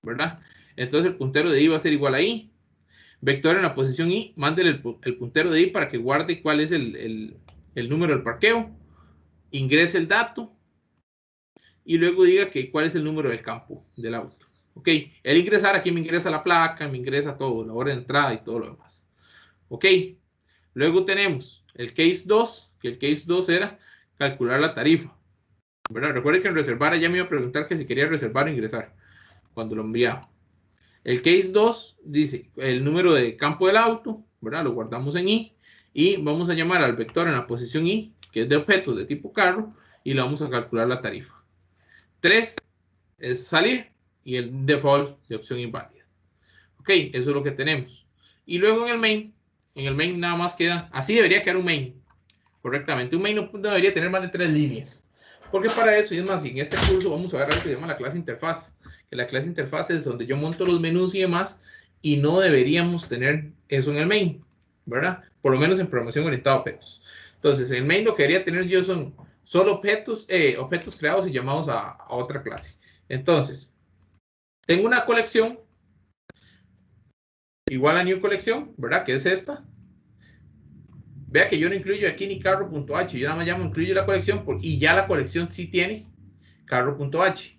¿verdad? Entonces el puntero de I va a ser igual a I. Vector en la posición I, mándele el puntero de I para que guarde cuál es el número del parqueo, ingrese el dato y luego diga que cuál es el número del campo del auto. Ok, el ingresar aquí me ingresa la placa, me ingresa todo, la hora de entrada y todo lo demás. Ok, luego tenemos el case 2, que el case 2 era calcular la tarifa, ¿verdad? Recuerden que en reservar ya me iba a preguntar que si quería reservar o ingresar cuando lo enviaba. El case 2 dice el número de campo del auto, ¿verdad? Lo guardamos en I y vamos a llamar al vector en la posición I, que es de objetos de tipo carro, y le vamos a calcular la tarifa. 3 es salir y el default de opción inválida. Ok, eso es lo que tenemos. Y luego en el main nada más queda, así debería quedar un main, correctamente. Un main no debería tener más de 3 líneas. Porque para eso, y es más, en este curso vamos a ver algo que se llama la clase interfaz. Que la clase interfaz es donde yo monto los menús y demás, y no deberíamos tener eso en el main, ¿verdad? Por lo menos en programación orientada a objetos. Entonces, en el main lo que debería tener yo son solo objetos creados y llamados a otra clase. Entonces, tengo una colección igual a new colección, ¿verdad? Que es esta. Vea que yo no incluyo aquí ni carro.h, yo nada más llamo incluyo la colección y ya la colección sí tiene carro.h,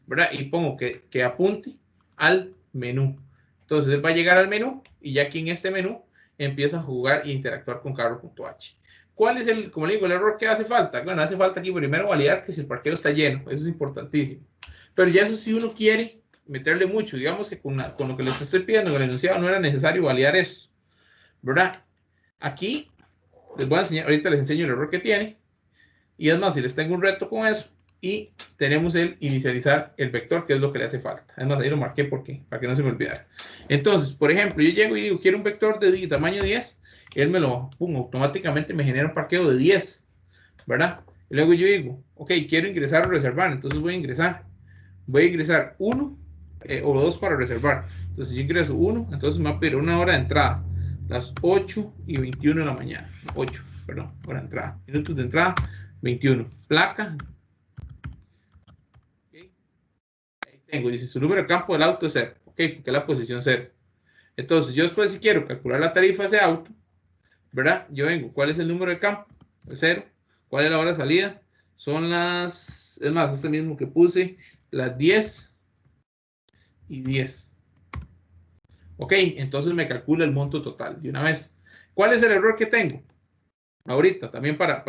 ¿verdad? Y pongo que apunte al menú. Entonces él va a llegar al menú y ya aquí en este menú empieza a jugar e interactuar con carro.h. ¿Cuál es como le digo, el error que hace falta? Bueno, hace falta aquí primero validar que si el parqueo está lleno, eso es importantísimo. Pero ya eso si uno quiere meterle mucho, digamos que con lo que les estoy pidiendo en el enunciado no era necesario validar eso, ¿verdad? Aquí les voy a enseñar, ahorita les enseño el error que tiene, y es más, si les tengo un reto con eso, y tenemos el inicializar el vector, que es lo que le hace falta. Además, ahí lo marqué porque, para que no se me olvidara. Entonces, por ejemplo, yo llego y digo, quiero un vector de tamaño 10, él me lo, automáticamente me genera un parqueo de 10, ¿verdad? Y luego yo digo, ok, quiero ingresar o reservar, entonces voy a ingresar 1 o 2 para reservar. Entonces yo ingreso 1, entonces me va a pedir una hora de entrada, las 8:21 de la mañana. 8, perdón, hora de entrada. Minutos de entrada, 21. Placa. Okay. Ahí tengo, dice su número de campo del auto es 0. Ok, porque es la posición 0. Entonces yo después si quiero calcular la tarifa de ese auto, ¿verdad? Yo vengo, ¿cuál es el número de campo? El 0. ¿Cuál es la hora de salida? Son las, es más, este mismo que puse, las 10:10. Ok, entonces me calcula el monto total de una vez. ¿Cuál es el error que tengo? Ahorita, también para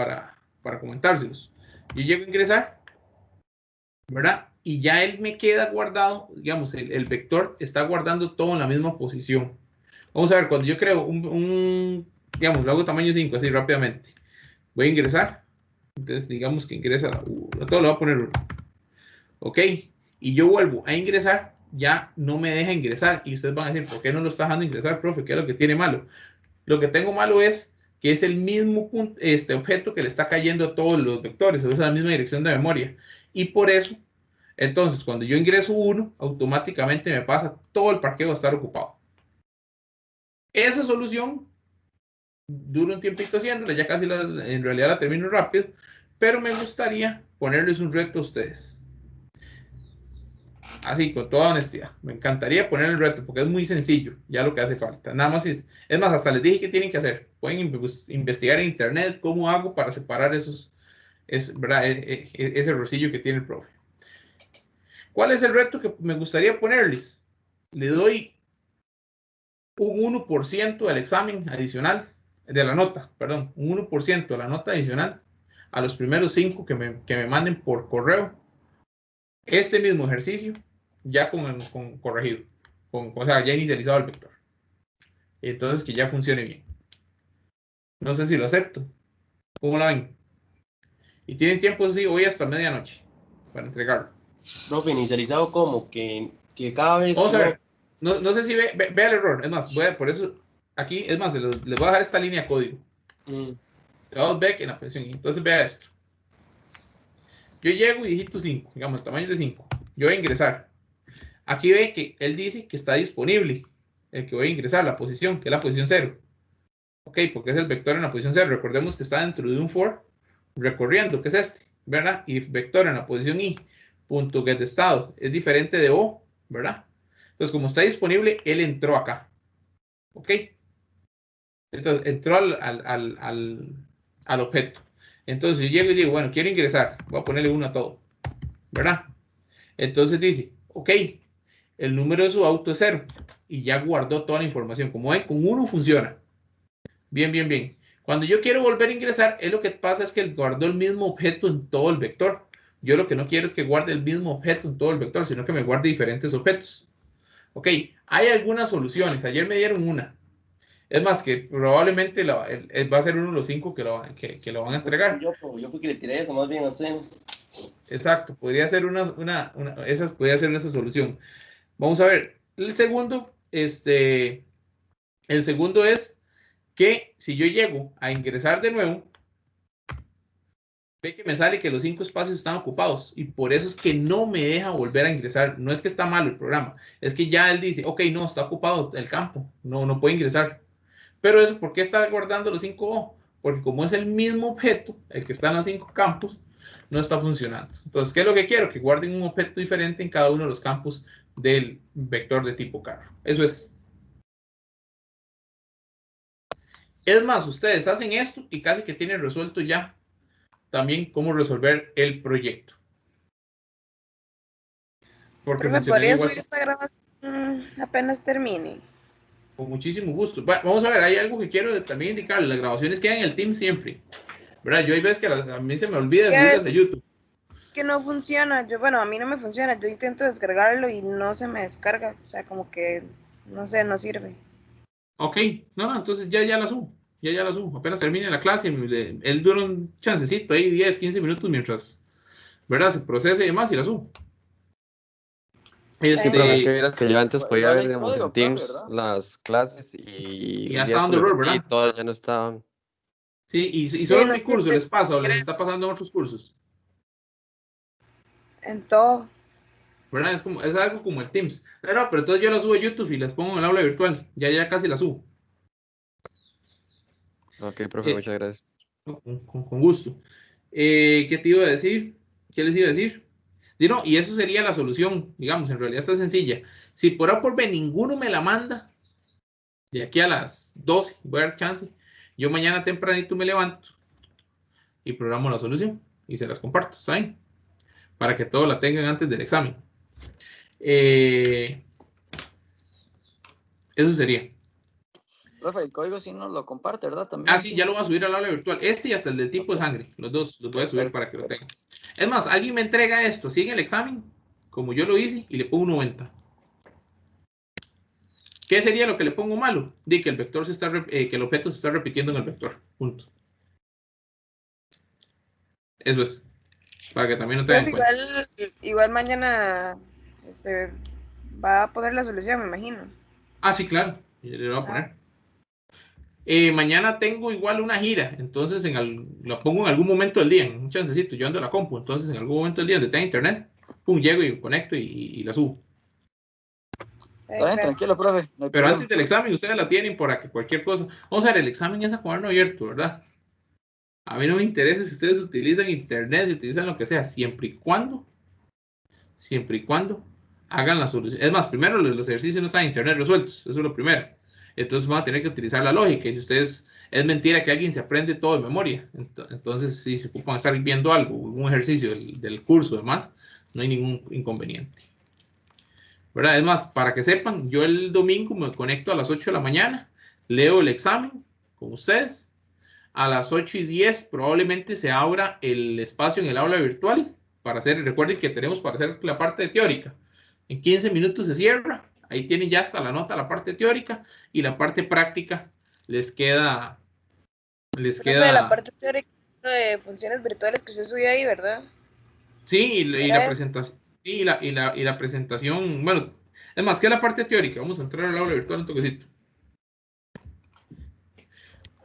comentárselos. Yo llego a ingresar, ¿verdad? Y ya él me queda guardado, digamos, el vector está guardando todo en la misma posición. Vamos a ver, cuando yo creo digamos, lo hago tamaño 5, así rápidamente. Voy a ingresar. Entonces, digamos que ingresa, todo lo voy a poner 1. Ok, y yo vuelvo a ingresar, ya no me deja ingresar. Y ustedes van a decir, ¿por qué no lo está dejando ingresar, profe? ¿Qué es lo que tiene malo? Lo que tengo malo es que es el mismo objeto que le está cayendo a todos los vectores, es la misma dirección de memoria. Y por eso, entonces, cuando yo ingreso 1, automáticamente me pasa todo el parqueo a estar ocupado. Esa solución dura un tiempito haciéndola, ya casi en realidad la termino rápido, pero me gustaría ponerles un reto a ustedes. Así, con toda honestidad. Me encantaría poner el reto porque es muy sencillo, ya lo que hace falta. Nada más es más, hasta les dije qué tienen que hacer. Pueden investigar en internet cómo hago para separar ese errorcillo que tiene el profe. ¿Cuál es el reto que me gustaría ponerles? Le doy un 1% del examen adicional, de la nota, perdón, un 1% de la nota adicional a los primeros 5 que me manden por correo este mismo ejercicio ya con corregido, o sea, ya inicializado el vector. Entonces que ya funcione bien. No sé si lo acepto. ¿Cómo la ven? Y tienen tiempo, sí, hoy hasta medianoche para entregarlo. Profe, inicializado como que cada vez Vamos que a ver. No sé si ve el error. Es más, por eso aquí, es más, les voy a dejar esta línea de código. Back en la posición. Entonces vea esto. Yo llego y digito 5, digamos, el tamaño de 5. Yo voy a ingresar. Aquí ve que él dice que está disponible el que voy a ingresar, la posición, que es la posición 0. Ok, porque es el vector en la posición 0. Recordemos que está dentro de un for recorriendo, que es este, ¿verdad? Y vector en la posición i, punto get estado, es diferente de o, ¿verdad? Entonces, como está disponible, él entró acá. Ok. Entonces, entró al objeto. Entonces, yo llego y digo, bueno, quiero ingresar. Voy a ponerle 1 a todo, ¿verdad? Entonces dice, ok, el número de su auto es 0 y ya guardó toda la información. Como ven, con 1 funciona. Bien, bien, bien. Cuando yo quiero volver a ingresar, lo que pasa es que guardó el mismo objeto en todo el vector. Yo lo que no quiero es que guarde el mismo objeto en todo el vector, sino que me guarde diferentes objetos. Ok, hay algunas soluciones. Ayer me dieron una. Es más, que probablemente va a ser uno de los 5 que lo van a entregar. Yo fui que le tiré eso, más bien, no sé. Exacto, podría ser podría ser esa solución. Vamos a ver. El segundo es que si yo llego a ingresar de nuevo, ve que me sale que los 5 espacios están ocupados y por eso es que no me deja volver a ingresar. No es que está malo el programa, es que ya él dice, ok, no, está ocupado el campo, no puede ingresar. Pero eso, ¿por qué está guardando los 5O? Porque como es el mismo objeto, el que está en los 5 campos, no está funcionando. Entonces, ¿qué es lo que quiero? Que guarden un objeto diferente en cada uno de los campos del vector de tipo carro. Eso es. Es más, ustedes hacen esto y casi que tienen resuelto ya también cómo resolver el proyecto. Porque ¿Me funcionaría podría igual. subir esta grabación apenas termine? Con muchísimo gusto. Vamos a ver, hay algo que quiero también indicar. Las grabaciones quedan en el Team siempre. ¿Verdad? Yo hay veces que a mí se me olvida subirlas de YouTube. Es que no funciona. Bueno, a mí no me funciona. Yo intento descargarlo y no se me descarga. O sea, como que, no sé, no sirve. Ok, no, entonces ya la subo. Ya la subo. Apenas termine la clase, él dura un chancecito ahí, 10, 15 minutos mientras, ¿verdad? Se procesa y demás y la subo. Sí, profe, es que Este, vieras que yo antes podía Igual ver, hay digamos, código, en profe, Teams ¿verdad? las clases y y un ya día está esto dando me error, metí y ¿verdad? todas ya no estaban. Sí, y Sí, solo en no mi curso sirve. les pasa o les está pasando en otros cursos, En todo. ¿verdad? Es algo como el Teams. No, pero entonces yo la subo a YouTube y las pongo en el aula virtual. Ya casi la subo. Ok, profe, Eh, muchas gracias. con gusto. ¿Qué te iba a decir? ¿Qué les iba a decir? Y eso sería la solución, digamos, en realidad está sencilla. Si por A por B ninguno me la manda, de aquí a las 12, voy a dar chance, yo mañana tempranito me levanto y programo la solución y se las comparto, ¿saben? Para que todos la tengan antes del examen. Eso sería. Profe, el código sí nos lo comparte, ¿verdad? También. Sí, ya lo voy a subir al aula virtual. Este y hasta el del tipo de sangre. Los dos los voy a subir para que lo tengan. Es más, alguien me entrega esto, sigue el examen, como yo lo hice, y le pongo un 90. ¿Qué sería lo que le pongo malo? De que el vector que el objeto se está repitiendo en el vector. Punto. Eso es. Para que también lo tengan en Profe, cuenta. igual mañana va a poner la solución, me imagino. Sí, claro. Le voy a poner. Mañana tengo igual una gira, entonces la pongo en algún momento del día, un chancecito, yo ando a la compu, entonces en algún momento del día donde tenga internet, pum, llego y conecto y la subo. Está bien, tranquilo, profe. No hay Pero problema. antes del examen ustedes la tienen para que cualquier cosa. Vamos a ver, el examen es a cuaderno abierto, ¿verdad? A mí no me interesa si ustedes utilizan internet, si utilizan lo que sea, siempre y cuando hagan la solución. Es más, primero los ejercicios no están en internet resueltos, eso es lo primero. Entonces van a tener que utilizar la lógica. Y si ustedes, es mentira que alguien se aprende todo de memoria. Entonces, si se ocupan estar viendo algo, un ejercicio del curso, demás, no hay ningún inconveniente. ¿Verdad? Es más, para que sepan, yo el domingo me conecto a las 8 de la mañana, leo el examen con ustedes. A las 8:10 probablemente se abra el espacio en el aula virtual para hacer, recuerden que tenemos para hacer la parte teórica. En 15 minutos se cierra, ahí tienen ya hasta la nota, la parte teórica, y la parte práctica les queda... Profe, la parte teórica de funciones virtuales que usted subió ahí, ¿verdad? Sí, y la presentación, sí, y la presentación, bueno, es más que la parte teórica, vamos a entrar al aula virtual un toquecito.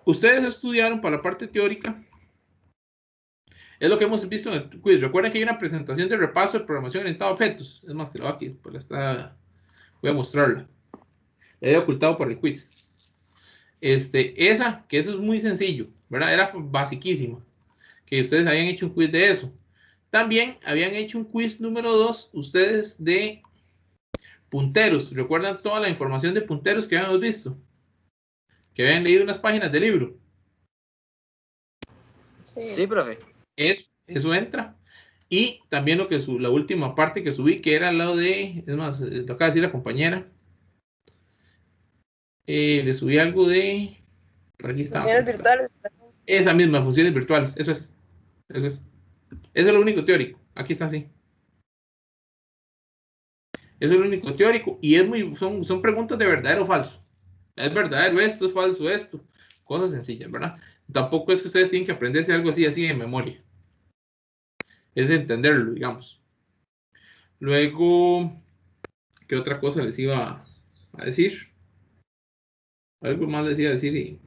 Ustedes estudiaron para la parte teórica, es lo que hemos visto en el quiz. Recuerden que hay una presentación de repaso de programación orientada a objetos, es más que lo aquí, pues voy a mostrarla. La he ocultado por el quiz. Que eso es muy sencillo, ¿verdad? Era basiquísima, que ustedes habían hecho un quiz de eso. También habían hecho un quiz número 2, ustedes de punteros. ¿Recuerdan toda la información de punteros que habíamos visto? Que habían leído unas páginas del libro. Sí, profe. Eso entra. Y también la última parte que subí, que era al lado de, es más, lo acaba de decir la compañera. Le subí algo de... Por aquí está. Funciones virtuales. Esa misma, funciones virtuales. Eso es. Eso es lo único teórico. Aquí está así. Eso es lo único teórico. Y son preguntas de verdadero o falso. Es verdadero esto, es falso esto. Cosas sencillas, ¿verdad? Tampoco es que ustedes tienen que aprenderse algo así de memoria. Es entenderlo, digamos. Luego, ¿qué otra cosa les iba a decir? Algo más les iba a decir y...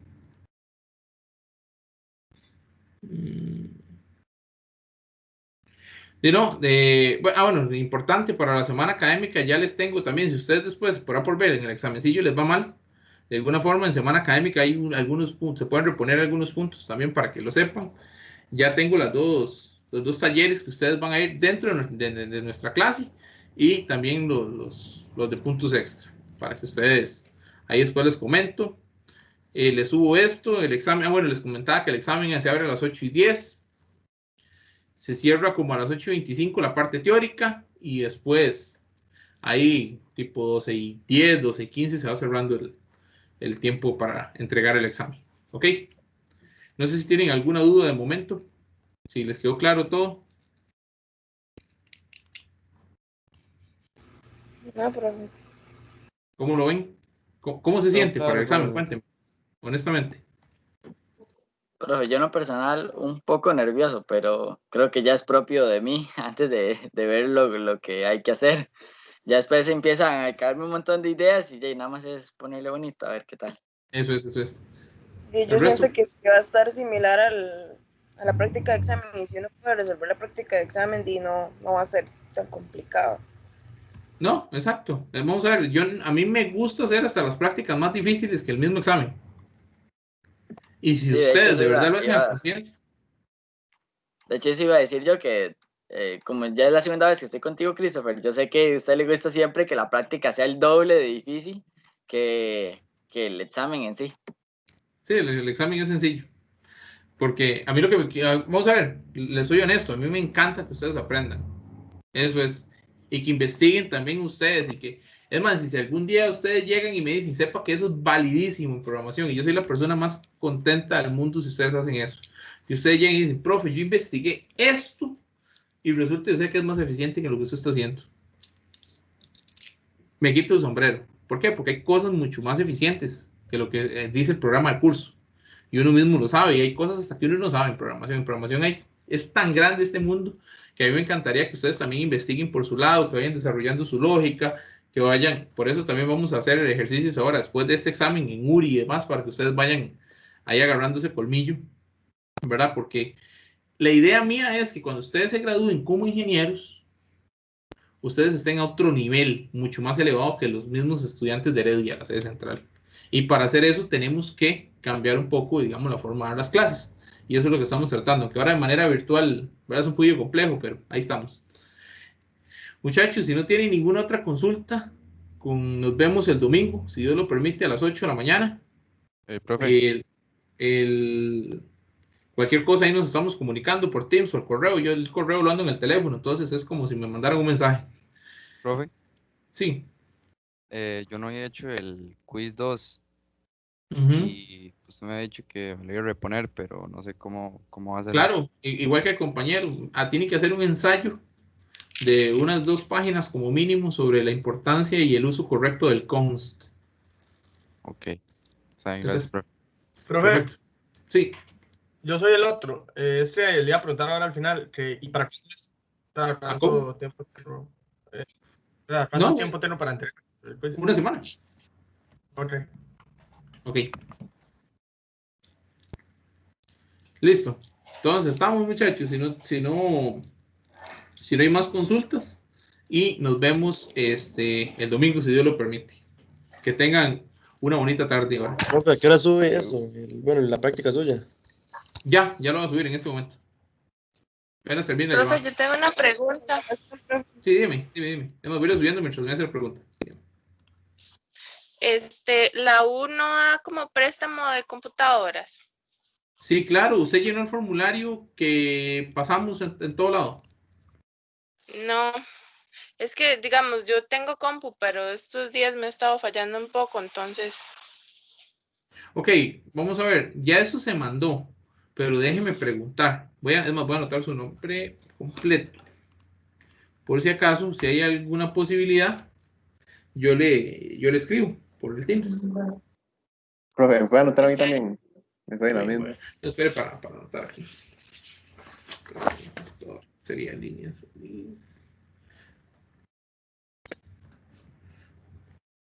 bueno, importante para la semana académica, ya les tengo también, si ustedes después, por ver, en el examencillo les va mal, de alguna forma en semana académica hay algunos puntos, se pueden reponer algunos puntos también para que lo sepan. Ya tengo los dos talleres que ustedes van a ir dentro de nuestra clase y también los de puntos extra, para que ustedes, ahí después les comento. Les subo esto, el examen, bueno, les comentaba que el examen se abre a las 8:10. Se cierra como a las 8:25 la parte teórica y después ahí tipo 12:10, 12:15 se va cerrando el tiempo para entregar el examen. ¿Ok? No sé si tienen alguna duda de momento, si les quedó claro todo. No, profe. ¿Cómo lo ven? ¿Cómo se siente para el examen? Cuéntenme, honestamente. Profe, yo en lo personal un poco nervioso, pero creo que ya es propio de mí antes de ver lo que hay que hacer. Ya después empiezan a caerme un montón de ideas y ya nada más es ponerle bonito a ver qué tal. Eso es. Y yo siento que si va a estar similar a la práctica de examen, y si uno puede resolver la práctica de examen, no va a ser tan complicado. No, exacto. Vamos a ver, a mí me gusta hacer hasta las prácticas más difíciles que el mismo examen. Y si ustedes de verdad lo hacen a conciencia. De hecho, eso iba a decir yo que, como ya es la segunda vez que estoy contigo, Christopher, yo sé que a usted le gusta siempre que la práctica sea el doble de difícil que el examen en sí. Sí, el examen es sencillo. Porque a mí vamos a ver, les soy honesto, a mí me encanta que ustedes aprendan. Eso es. Y que investiguen también ustedes. Y que, es más, si algún día ustedes llegan y me dicen, sepa que eso es validísimo en programación. Y yo soy la persona más contenta del mundo si ustedes hacen eso. Que ustedes lleguen y dicen, profe, yo investigué esto y resulta ser que es más eficiente que lo que usted está haciendo. Me quito el sombrero. ¿Por qué? Porque hay cosas mucho más eficientes que lo que dice el programa de curso. Y uno mismo lo sabe. Y hay cosas hasta que uno no sabe en programación. En programación es tan grande este mundo que a mí me encantaría que ustedes también investiguen por su lado, que vayan desarrollando su lógica, que vayan. Por eso también vamos a hacer el ejercicio ahora, después de este examen en URI y demás, para que ustedes vayan ahí agarrando ese colmillo, ¿verdad? Porque la idea mía es que cuando ustedes se gradúen como ingenieros, ustedes estén a otro nivel, mucho más elevado que los mismos estudiantes de Heredia, la sede central. Y para hacer eso tenemos que cambiar un poco, digamos, la forma de dar las clases. Y eso es lo que estamos tratando, que ahora de manera virtual, ¿verdad? Es un poquito complejo, pero ahí estamos. Muchachos, si no tienen ninguna otra consulta, nos vemos el domingo, si Dios lo permite, a las 8 de la mañana. Profe. Cualquier cosa ahí nos estamos comunicando por Teams o el correo. Yo el correo lo ando en el teléfono, entonces es como si me mandaran un mensaje. Profe. Sí. Yo no he hecho el quiz 2. Uh-huh. Y y usted me ha dicho que me lo iba a reponer, pero no sé cómo va a ser. Claro, igual que el compañero, tiene que hacer un ensayo de unas 2 páginas como mínimo sobre la importancia y el uso correcto del const. Ok. Está bien, Entonces, gracias, profe. Profe, perfecto. Sí, yo soy el otro. Es que le iba a preguntar ahora al final, ¿y para cuándo es? ¿Para ¿cómo? cuánto tiempo tengo? ¿Cuánto No, tiempo tengo para entregar? una semana. Ok. Ok. Listo. Entonces, estamos, muchachos. Si no hay más consultas, y nos vemos el domingo, si Dios lo permite. Que tengan una bonita tarde ahora. Profe, ¿a qué hora sube eso? Bueno, la práctica suya. Ya lo voy a subir en este momento. Apenas termine la Profe, llamada. yo tengo una pregunta. Sí, dime. Ya me voy a ir subiendo mientras me hace la pregunta. La U no da como préstamo de computadoras. Sí, claro, usted llenó el formulario que pasamos en todo lado. No, es que, digamos, yo tengo compu, pero estos días me ha estado fallando un poco, entonces. Ok, vamos a ver, ya eso se mandó, pero déjeme preguntar. Voy a anotar su nombre completo. Por si acaso, si hay alguna posibilidad, yo le escribo por el Teams. Profe, ¿me puede anotar a mí Está también? Estoy en la misma. Bueno, espere para anotar aquí. Sería líneas.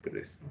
Pero esto.